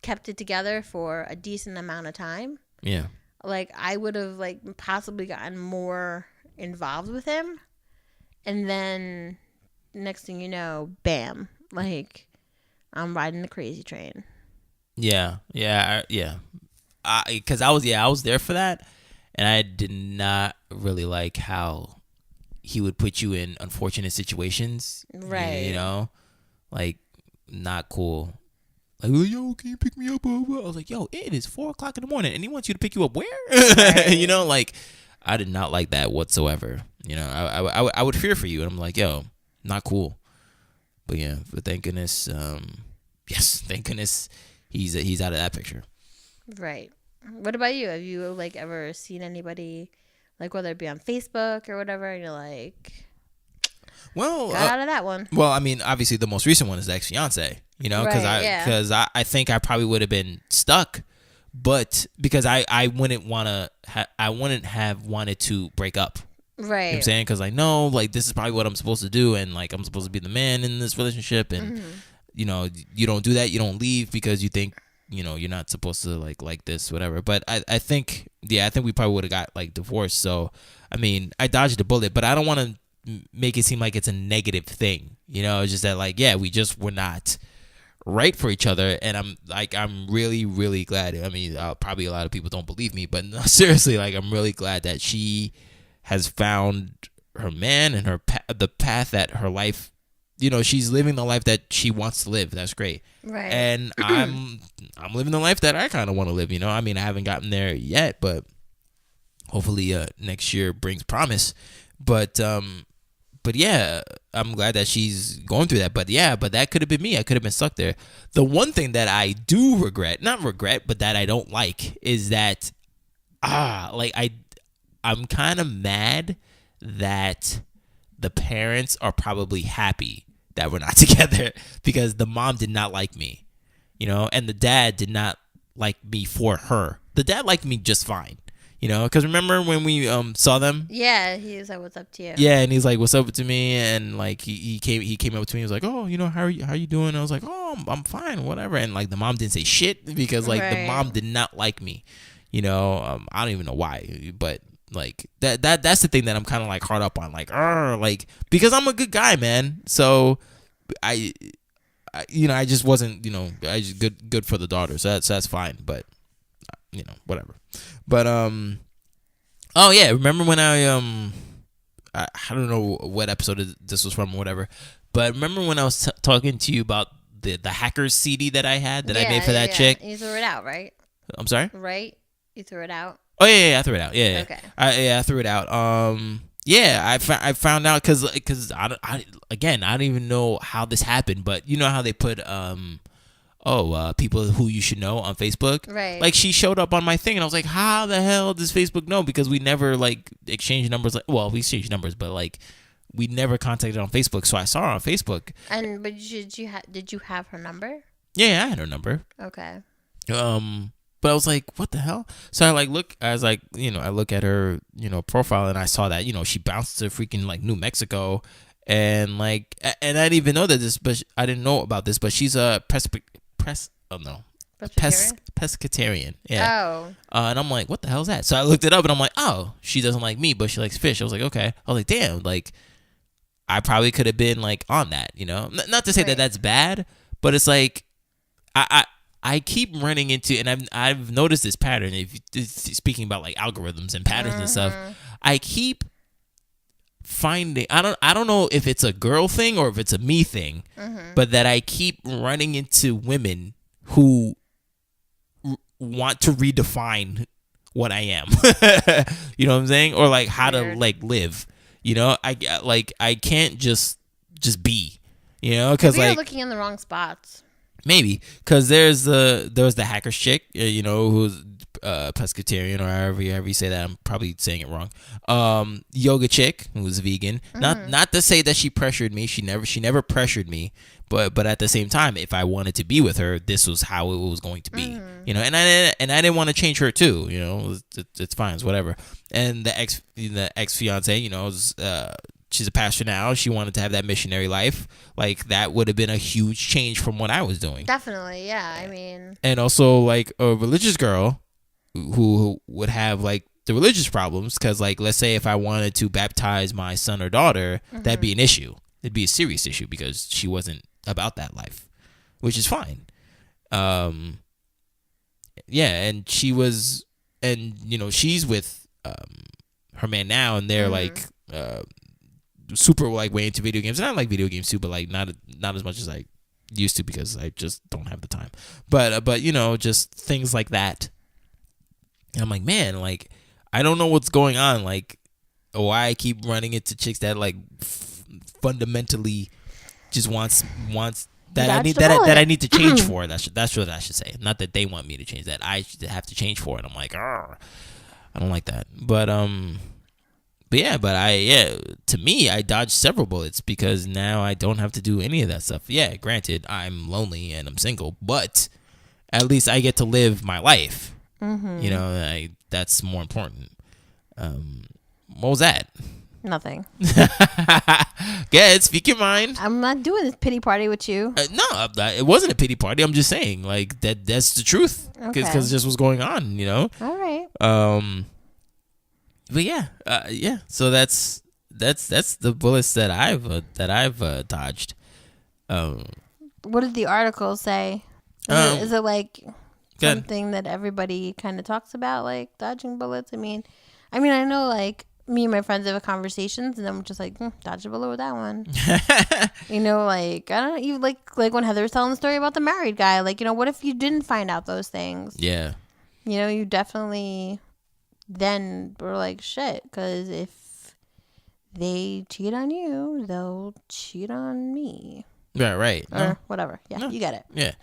kept it together for a decent amount of time, Yeah. like, I would have, like, possibly gotten more involved with him. And then next thing you know, bam, like, I'm riding the crazy train. Yeah. Yeah. Because I was there for that, and I did not really like how he would put you in unfortunate situations. Right. You know, like, not cool. Like, yo, can you pick me up? I was like, yo, it is 4:00 in the morning, and he wants you to pick you up where? Right. You know, like, I did not like that whatsoever. You know, I would fear for you, and I'm like, yo, not cool. But yeah, but thank goodness, yes, thank goodness he's out of that picture. Right. What about you? Have you, like, ever seen anybody, like, whether it be on Facebook or whatever, and you're like, Well, got out of that one? well, I mean, obviously the most recent one is the ex-fiance. You know, because Right, yeah. I think I probably would have been stuck, but because I wouldn't I wouldn't have wanted to break up. You know what I'm Right. saying? Because I know, like, this is probably what I'm supposed to do, and, like, I'm supposed to be the man in this relationship, and you know, you don't do that, you don't leave because you think, you know, you're not supposed to like this, whatever. But I think, yeah, I think we probably would have got, like, divorced. So I mean, I dodged a bullet, but I don't want to make it seem like it's a negative thing. You know, it's just that, like, yeah, we just were not right for each other, and I'm really, really glad. I mean, probably a lot of people don't believe me, but no, seriously, like, I'm really glad that she has found her man and the path that her life, you know, she's living the life that she wants to live. That's great. Right. And I'm living the life that I kind of want to live, you know. I mean, I haven't gotten there yet, but hopefully next year brings promise. But yeah, I'm glad that she's going through that. But yeah, but that could have been me. I could have been stuck there. The one thing that I do regret, not regret, but that I don't like is that like, I'm kind of mad that the parents are probably happy that we're not together, because the mom did not like me, you know, and the dad did not like me for her. The dad liked me just fine, you know, because remember when we saw them? Yeah, he's like, what's up to you? Yeah, and he's like, "What's up to me?" And, like, he came up to me. He was like, "Oh, you know, how are you doing?" And I was like, "Oh, I'm fine, whatever." And, like, the mom didn't say shit because, like, the mom did not like me, you know. I don't even know why, but, like, that's the thing that I'm kind of, like, hard up on, like, because I'm a good guy, man. So I you know, I just wasn't, you know, I just good for the daughter. So that's fine, but, you know, whatever. But oh yeah, remember when I don't know what episode this was from or whatever, but remember when I was talking to you about the hackers CD that I had that I made for that chick? You threw it out, right? I'm sorry? Right? You threw it out? Oh yeah, I threw it out. Yeah. Okay. I threw it out. Yeah, I found out because I don't even know how this happened, but you know how they put people who you should know on Facebook. Right. Like, she showed up on my thing, and I was like, how the hell does Facebook know? Because we never, like, exchanged numbers. Like, well, we exchanged numbers, but, like, we never contacted on Facebook. So I saw her on Facebook. But did you have her number? Yeah, I had her number. Okay. But I was like, what the hell? So I look at her, you know, profile, and I saw that, you know, she bounced to freaking, like, New Mexico, and, like, and I didn't even know but I didn't know about this, but she's a pescatarian. Yeah. Oh. And I'm like, what the hell is that? So I looked it up, and I'm like, oh, she doesn't like me, but she likes fish. I was like, okay. I was like, damn, like, I probably could have been, like, on that, you know? Not to say that that's bad, but it's like, I keep running into, and I've noticed this pattern. If speaking about, like, algorithms and patterns and stuff, I keep finding, I don't know if it's a girl thing or if it's a me thing, but that I keep running into women who want to redefine what I am. You know what I'm saying? Or, like, how to, like, live. You know, I can't just be. You know, because, like, you're looking in the wrong spots. Maybe because there was the hackers chick, you know, who's pescatarian, or however you say that. I'm probably saying it wrong. Yoga chick who was vegan. Not to say that she pressured me. She never pressured me. But at the same time, if I wanted to be with her, this was how it was going to be. You know, and I didn't want to change her too. You know, it's fine, it's whatever. And the ex fiance, you know, she's a pastor now. She wanted to have that missionary life. Like, that would have been a huge change from what I was doing. Definitely, yeah. I mean, and also like a religious girl who would have like the religious problems, because like, let's say if I wanted to baptize my son or daughter, that'd be an issue. It'd be a serious issue because she wasn't about that life, which is fine. Yeah, and she was, and you know, she's with her man now, and they're like super like way into video games. And I like video games too, but like not as much as I used to, because I just don't have the time. But you know, just things like that. And I'm like, man, like I don't know what's going on. Like, why I keep running into chicks that like fundamentally just wants that I need to change for. That's what I should say. Not that they want me to change, that I should have to change for it. I'm like, I don't like that. But to me, I dodged several bullets because now I don't have to do any of that stuff. Yeah, granted, I'm lonely and I'm single, but at least I get to live my life. You know, that's more important. What was that? Nothing. Yeah, speak your mind. I'm not doing this pity party with you. No, it wasn't a pity party. I'm just saying, like, that's the truth. Because just what's going on, you know? All right. But yeah. So that's the bullets that I've dodged. What did the article say? Is it like something that everybody kind of talks about, like dodging bullets? I mean, I know like me and my friends have conversations, and I'm just like, dodge a bullet with that one. You know, like I don't know, you like when Heather was telling the story about the married guy. Like, you know, what if you didn't find out those things? Yeah. You know, you definitely then were like, shit, because if they cheat on you, they'll cheat on me. Yeah, right. Or whatever. Yeah, no. You get it. Yeah.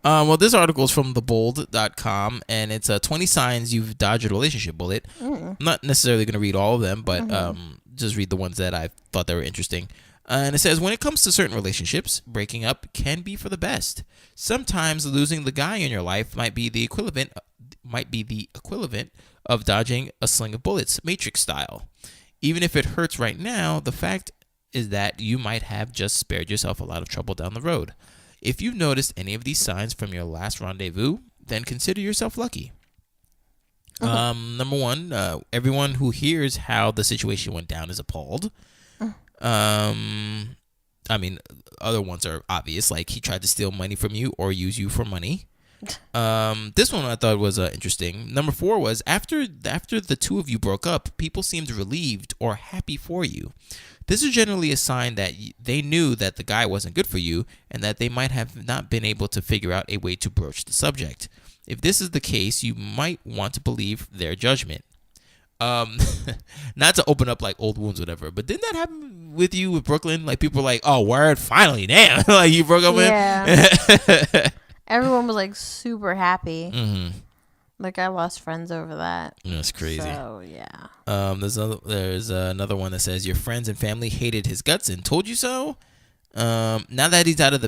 Well, this article is from thebold.com, and it's 20 signs you've dodged a relationship bullet. I'm not necessarily going to read all of them, but just read the ones that I thought that were interesting. And it says, when it comes to certain relationships, breaking up can be for the best. Sometimes losing the guy in your life might be the equivalent of dodging a sling of bullets, Matrix style. Even if it hurts right now, the fact is that you might have just spared yourself a lot of trouble down the road. If you've noticed any of these signs from your last rendezvous, then consider yourself lucky. Number one, everyone who hears how the situation went down is appalled. I mean, other ones are obvious, like he tried to steal money from you or use you for money. This one I thought was interesting. Number 4 was after the two of you broke up, people seemed relieved or happy for you. This is generally a sign that they knew that the guy wasn't good for you and that they might have not been able to figure out a way to broach the subject. If this is the case, you might want to believe their judgment. Not to open up like old wounds or whatever, but didn't that happen with you with Brooklyn? Like people were like, oh, word, finally, damn. Like you broke up with him? Everyone was like super happy. Mm-hmm. Like I lost friends over that. That's crazy. So yeah. There's another one that says your friends and family hated his guts and told you so. Now that he's out of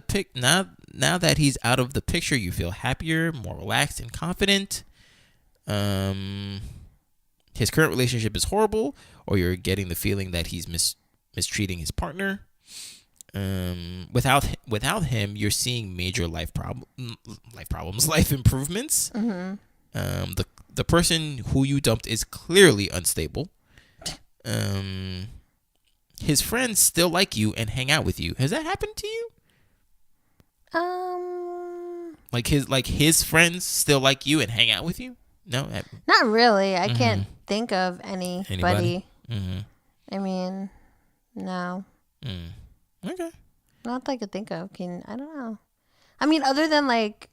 the picture, you feel happier, more relaxed, and confident. His current relationship is horrible, or you're getting the feeling that he's mistreating his partner. Without him, you're seeing major life improvements. Mm-hmm. The person who you dumped is clearly unstable. His friends still like you and hang out with you. Has that happened to you? Like his friends still like you and hang out with you? No, not really. I can't think of anybody. Mm-hmm. I mean, no. Okay. Not that I could think of. I don't know. I mean, other than like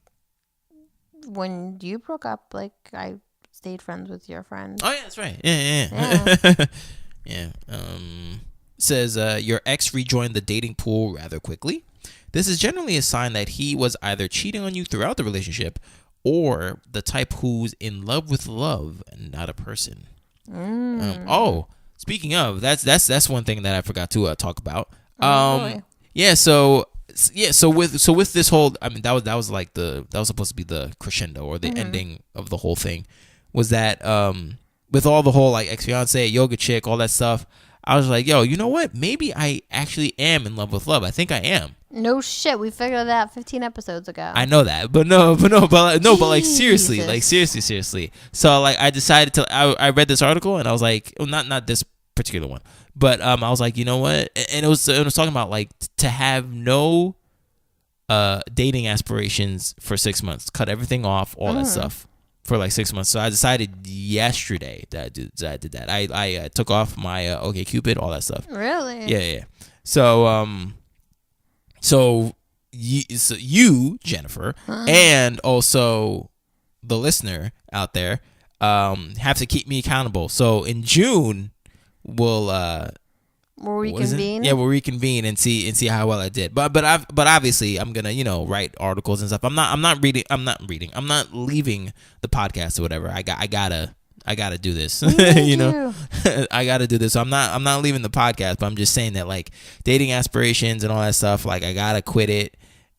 when you broke up, like I stayed friends with your friend. Oh yeah, that's right. Yeah. Yeah. Says your ex rejoined the dating pool rather quickly. This is generally a sign that he was either cheating on you throughout the relationship or the type who's in love with love and not a person. Speaking of, that's one thing that I forgot to talk about. So with this whole, I mean, that was supposed to be the crescendo or the ending of the whole thing, was that with all the whole like ex-fiance, yoga chick, all that stuff, I was like, yo, you know what? Maybe I actually am in love with love. I think I am. No shit, we figured that out 15 episodes ago. I know that, but like seriously. So like I decided to. I read this article and I was like, well, not this particular one, but I was like, you know what? And it was talking about like to have no dating aspirations for 6 months, cut everything off, all that stuff for like 6 months. So I decided yesterday that I did that. I took off my OkCupid, all that stuff. Really? Yeah. So you, Jennifer, and also the listener out there, have to keep me accountable. So in June, we'll reconvene. We'll reconvene and see how well I did. But obviously I'm gonna write articles and stuff. I'm not leaving the podcast or whatever. I gotta do this. I gotta do this. So I'm not leaving the podcast, but I'm just saying that like dating aspirations and all that stuff, like I gotta quit it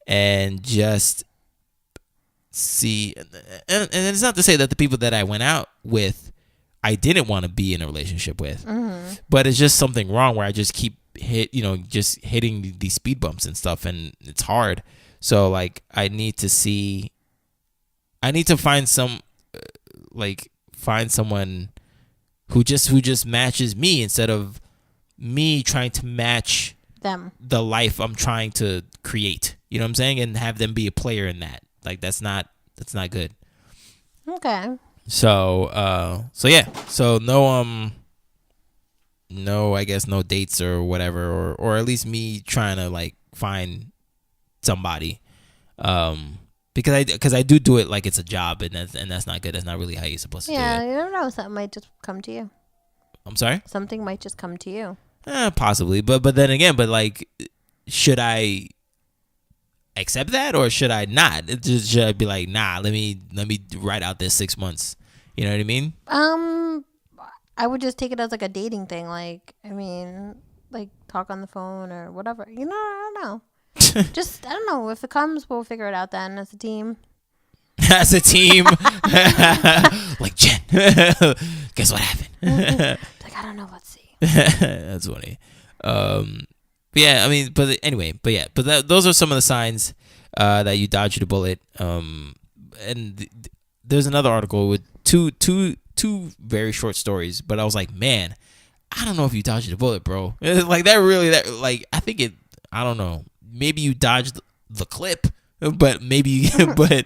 and just see. And it's not to say that the people that I went out with, I didn't want to be in a relationship with, but it's just something wrong where I just keep just hitting these speed bumps and stuff, and it's hard. So like I need to find someone who just matches me instead of me trying to match them, the life I'm trying to create. You know what I'm saying? And have them be a player in that. Like that's not good. Okay. So yeah. So no I guess no dates or whatever, or at least me trying to like find somebody. Because I do it like it's a job, and that's not good. That's not really how you're supposed to do it. Yeah, you don't know. Something might just come to you. I'm sorry? Something might just come to you. Possibly, but then again, like, should I accept that or should I not? Should I be like, nah, let me write out this 6 months? You know what I mean? I would just take it as like a dating thing. Like, I mean, like talk on the phone or whatever. I don't know. Just, I don't know. If it comes, we'll figure it out then as a team. As a team? Like, Jen, guess what happened? Like, I don't know. Let's see. That's funny. Yeah, I mean, but anyway, those are some of the signs that you dodged a bullet. And there's another article with two very short stories, but I was like, man, I don't know if you dodged a bullet, bro. Like I think it, I don't know. Maybe you dodged the clip, but but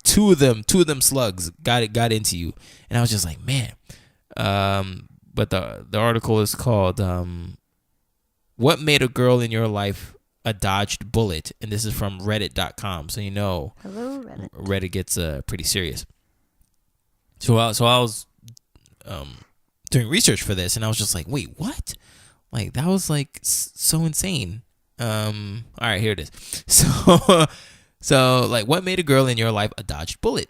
two of them slugs got into you, and I was just like, man. But the article is called "What Made a Girl in Your Life a Dodged Bullet," and this is from Reddit.com. So hello, Reddit. Reddit gets pretty serious. So I was doing research for this, and I was just like, wait, what? Like that was like so insane. All right, here it is. So like, what made a girl in your life a dodged bullet?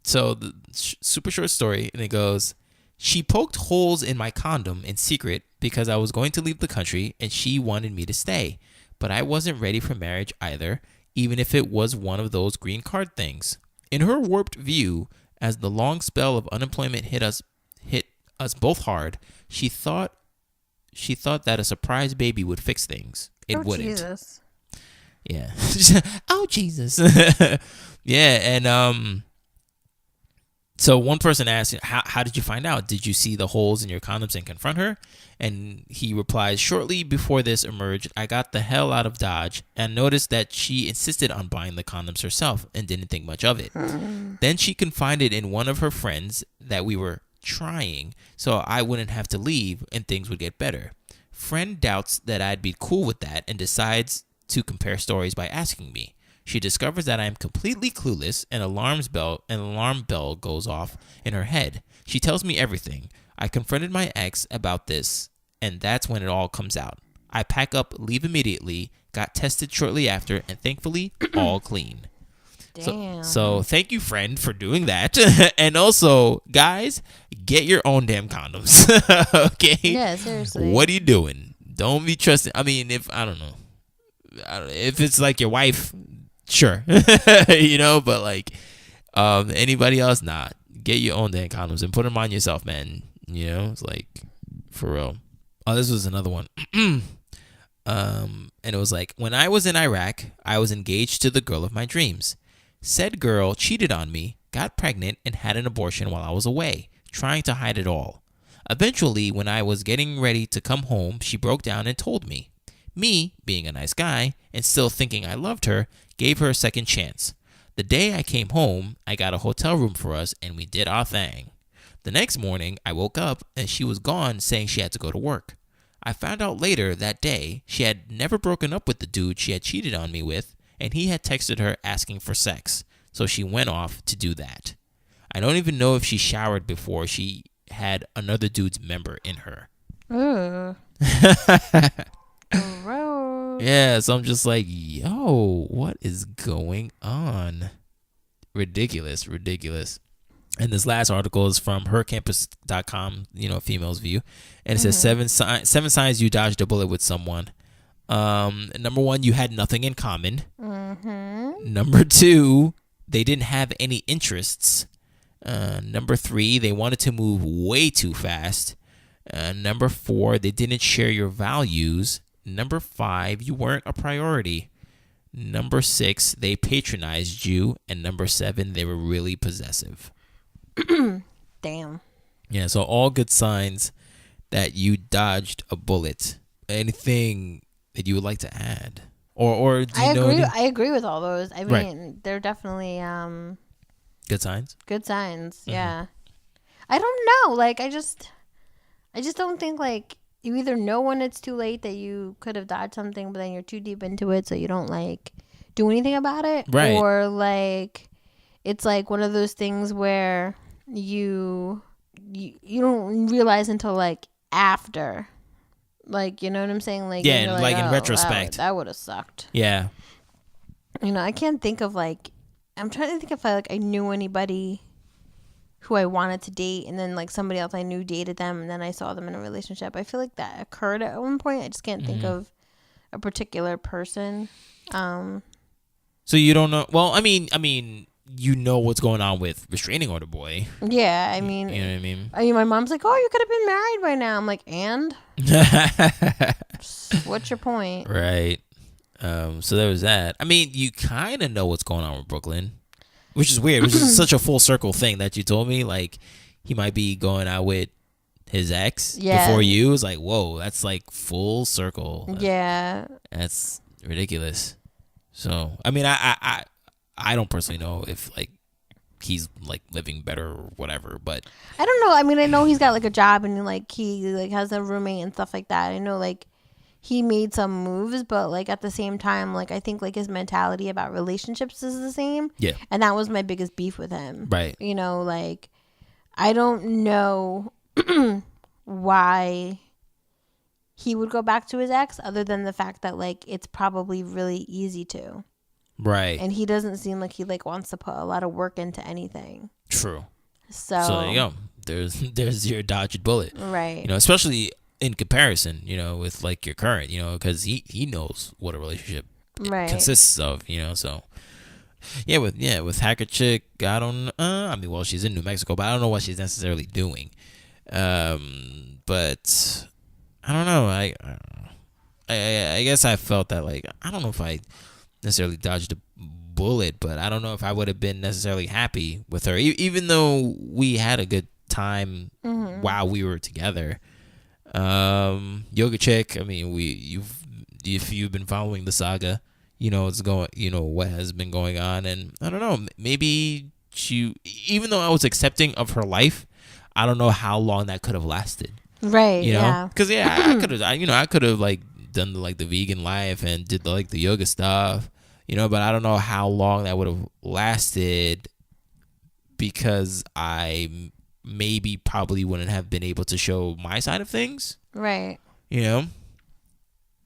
So the super short story, and it goes, she poked holes in my condom in secret because I was going to leave the country and she wanted me to stay, but I wasn't ready for marriage either, even if it was one of those green card things. In her warped view, as the long spell of unemployment hit us both hard, she thought that a surprise baby would fix things. It wouldn't. Jesus. Yeah. Oh, Jesus. Yeah, and so one person asked, how did you find out? Did you see the holes in your condoms and confront her? And he replies, shortly before this emerged, I got the hell out of Dodge and noticed that she insisted on buying the condoms herself and didn't think much of it. Then she confided in one of her friends that we were trying so I wouldn't have to leave and things would get better. Friend doubts that I'd be cool with that and decides to compare stories by asking me. She discovers that I am completely clueless and an alarm bell goes off in her head. She tells me everything. I confronted my ex about this, and that's when it all comes out. I pack up, leave immediately, got tested shortly after, and thankfully, all clean. Damn. So thank you, friend, for doing that. And also, guys, get your own damn condoms. Okay? Yeah, seriously. What are you doing? Don't be trusting. I mean, if I don't know, if it's like your wife, sure, but like anybody else, not. Get your own damn condoms and put them on yourself, man. It's like for real. Oh, this was another one. And it was like, when I was in Iraq, I was engaged to the girl of my dreams. Said girl cheated on me, got pregnant, and had an abortion while I was away, trying to hide it all. Eventually, when I was getting ready to come home, she broke down and told me. Me, being a nice guy, and still thinking I loved her, gave her a second chance. The day I came home, I got a hotel room for us, and we did our thing. The next morning, I woke up, and she was gone, saying she had to go to work. I found out later that day she had never broken up with the dude she had cheated on me with, and he had texted her asking for sex, so she went off to do that. I don't even know if she showered before she had another dude's member in her. Ugh. Gross. Yeah, so I'm just like, yo, what is going on? Ridiculous. And this last article is from hercampus.com, female's view. And it says seven signs you dodged a bullet with someone. Number 1, you had nothing in common. Number 2, they didn't have any interests. Number 3, they wanted to move way too fast. Number 4, they didn't share your values. Number 5, you weren't a priority. Number 6, they patronized you. And number 7, they were really possessive. Damn. Yeah, so all good signs that you dodged a bullet. Anything that you would like to add? Or do you know any? I agree with all those. I mean, they're definitely good signs. Good signs. Yeah. I don't know. Like I just don't think like you either know when it's too late that you could have dodged something, but then you're too deep into it, so you don't like do anything about it. Right. Or like it's like one of those things where you don't realize until like after. Like, you know what I'm saying? Like, yeah, and like in oh, retrospect. That would have sucked. Yeah. I can't think of like, I'm trying to think if I knew anybody who I wanted to date and then like somebody else I knew dated them and then I saw them in a relationship. I feel like that occurred at one point. I just can't think of a particular person. So you don't know. Well, I mean, you know what's going on with restraining order boy. Yeah, I mean, you know what I mean? My mom's like, "Oh, you could have been married by now." I'm like, "And what's your point?" Right. So there was that. I mean, you kind of know what's going on with Brooklyn, which is weird. Which is such a full circle thing that you told me. Like, he might be going out with his ex before you. It's like, whoa, that's like full circle. Yeah. That's ridiculous. So, I mean, I don't personally know if like he's like living better or whatever, but I don't know. I mean, I know he's got like a job and like he like has a roommate and stuff like that. I know like he made some moves, but like at the same time, like I think like his mentality about relationships is the same. Yeah. And that was my biggest beef with him. Right. Like I don't know why he would go back to his ex other than the fact that like it's probably really easy to. Right. And he doesn't seem like he like wants to put a lot of work into anything. True. So there you go. There's your dodged bullet. Right. Especially in comparison, with like your current, because he knows what a relationship consists of, so with Hacker Chick, I don't well, she's in New Mexico, but I don't know what she's necessarily doing. But I don't know. I guess I felt that like I don't know if I necessarily dodged a bullet, but I don't know if I would have been necessarily happy with her, even though we had a good time while we were together. Yoga Chick, I mean, if you've been following the saga, it's going, what has been going on, and I don't know, maybe even though I was accepting of her life, I don't know how long that could have lasted. Right. Yeah. Because I could have, I could have like done the vegan life and did the yoga stuff, but I don't know how long that would have lasted because I probably wouldn't have been able to show my side of things. Right.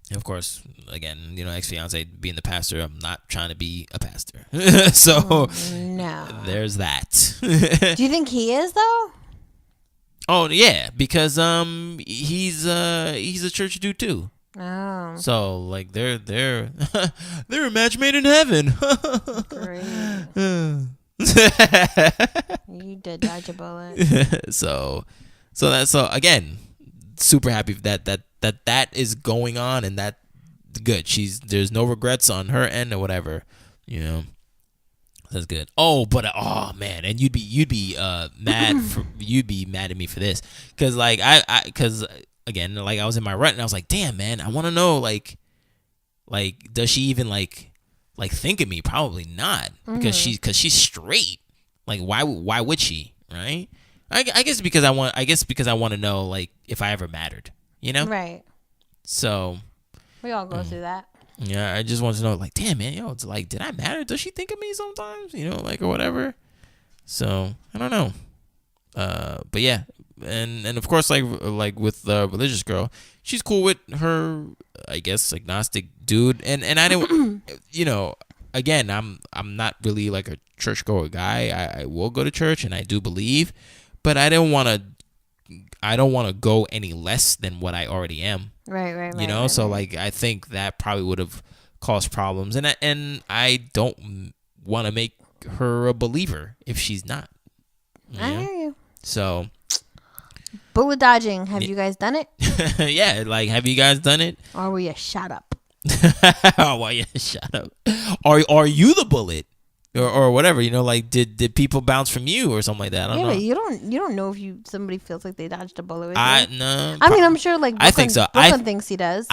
And of course, again, ex-fiance being the pastor, I'm not trying to be a pastor. So no. There's that. Do you think he is though? Oh yeah, because he's a church dude too. Oh. So like they're they're a match made in heaven. Great. You did dodge a bullet. So again, super happy that is going on, and that good. There's no regrets on her end or whatever. That's good. Oh, but man, and you'd be mad you'd be mad at me for this, because like because again, like I was in my rut and I was like, damn man, I want to know like does she even like think of me? Probably not, because she's straight. Like why would she, right? I guess because I want to know like if I ever mattered, Right. So we all go through that. Yeah, I just want to know, like, damn, man, it's like, did I matter? Does she think of me sometimes? Like, or whatever. So I don't know. But yeah, and of course, like with the religious girl, she's cool with her, I guess, agnostic dude, and I didn't, again, I'm not really like a churchgoer guy. I will go to church and I do believe, but I don't want to go any less than what I already am. Right. So like I think that probably would have caused problems, and I don't want to make her a believer if she's not. I hear you. So, bullet dodging. Have you guys done it? Yeah, like have you guys done it? Or will you shut up? Why you shut up? Are you the bullet? Or whatever, like did people bounce from you or something like that? I don't know. But you don't know if somebody feels like they dodged a bullet with you. No. I mean, I'm sure like Brooklyn, I think so. Brooklyn thinks he does.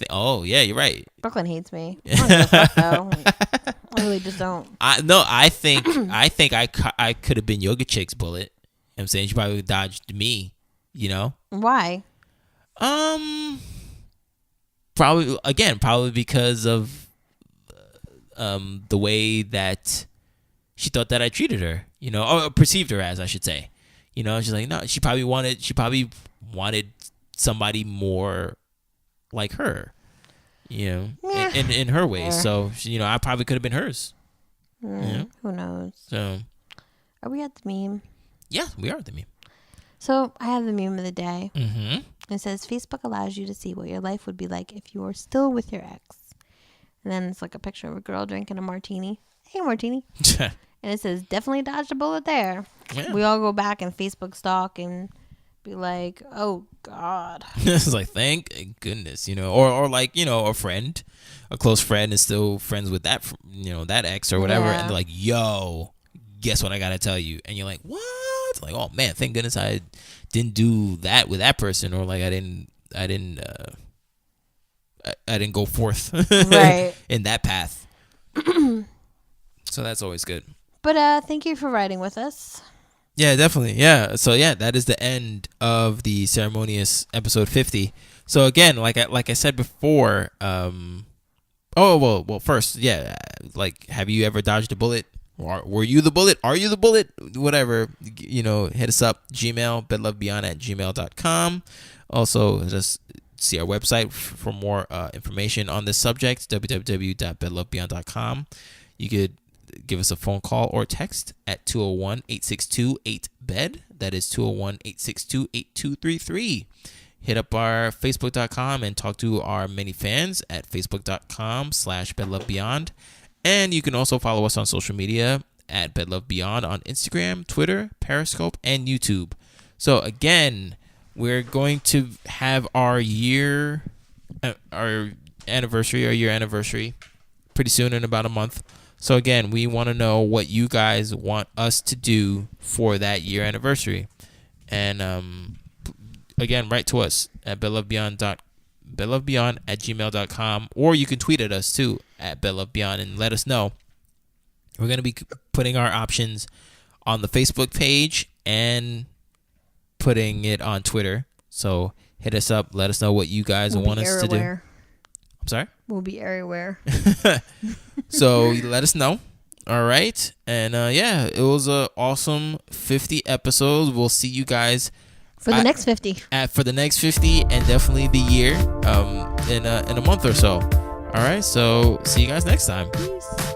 Oh yeah, you're right. Brooklyn hates me. I don't give a fuck, though. I really just don't. I think I could have been Yoga Chick's bullet. I'm saying she probably dodged me. Why? Probably because of the way that she thought that I treated her, or perceived her as, I should say. She's like, no, she probably wanted somebody more like her, in her ways. So, I probably could have been hers. Who knows? So, are we at the meme? Yeah, we are at the meme. So, I have the meme of the day. Mm-hmm. It says, Facebook allows you to see what your life would be like if you were still with your ex. And then it's like a picture of a girl drinking a martini. Hey, martini. And it says, definitely dodged a bullet there. Yeah. We all go back and Facebook stalk and be like, oh, God. It's like, thank goodness, or like, a friend, a close friend is still friends with that, that ex or whatever. Yeah. And they're like, yo, guess what I got to tell you? And you're like, what? Like, oh, man, thank goodness I didn't do that with that person. Or like I didn't go forth right. in that path. So that's always good. But thank you for riding with us. Yeah, definitely. Yeah. So yeah, that is the end of the ceremonious episode 50. So again, like I said before, first, yeah, like have you ever dodged a bullet? Or were you the bullet? Are you the bullet? Whatever, hit us up, Gmail, bedlovebeyond@gmail.com. Also, just see our website for more information on this subject, www.bedlovebeyond.com. You could give us a phone call or text at 201-862-8-BED. That is 201-862-8233. Hit up our Facebook.com and talk to our many fans at facebook.com/bedlovebeyond. And you can also follow us on social media at bedlovebeyond on Instagram, Twitter, Periscope, and YouTube. So again, we're going to have our year anniversary pretty soon, in about a month. So again, we want to know what you guys want us to do for that year anniversary. And again, write to us at bedlovebeyond@gmail.com, or you can tweet at us too at bedlovebeyond and let us know. We're going to be putting our options on the Facebook page and putting it on Twitter. So hit us up, let us know what you guys want us to do. I'm sorry? We'll be everywhere. So let us know. All right. And yeah, it was an awesome 50 episodes. We'll see you guys For the next 50. For the next 50 and definitely the year in a month or so. All right. So see you guys next time. Peace.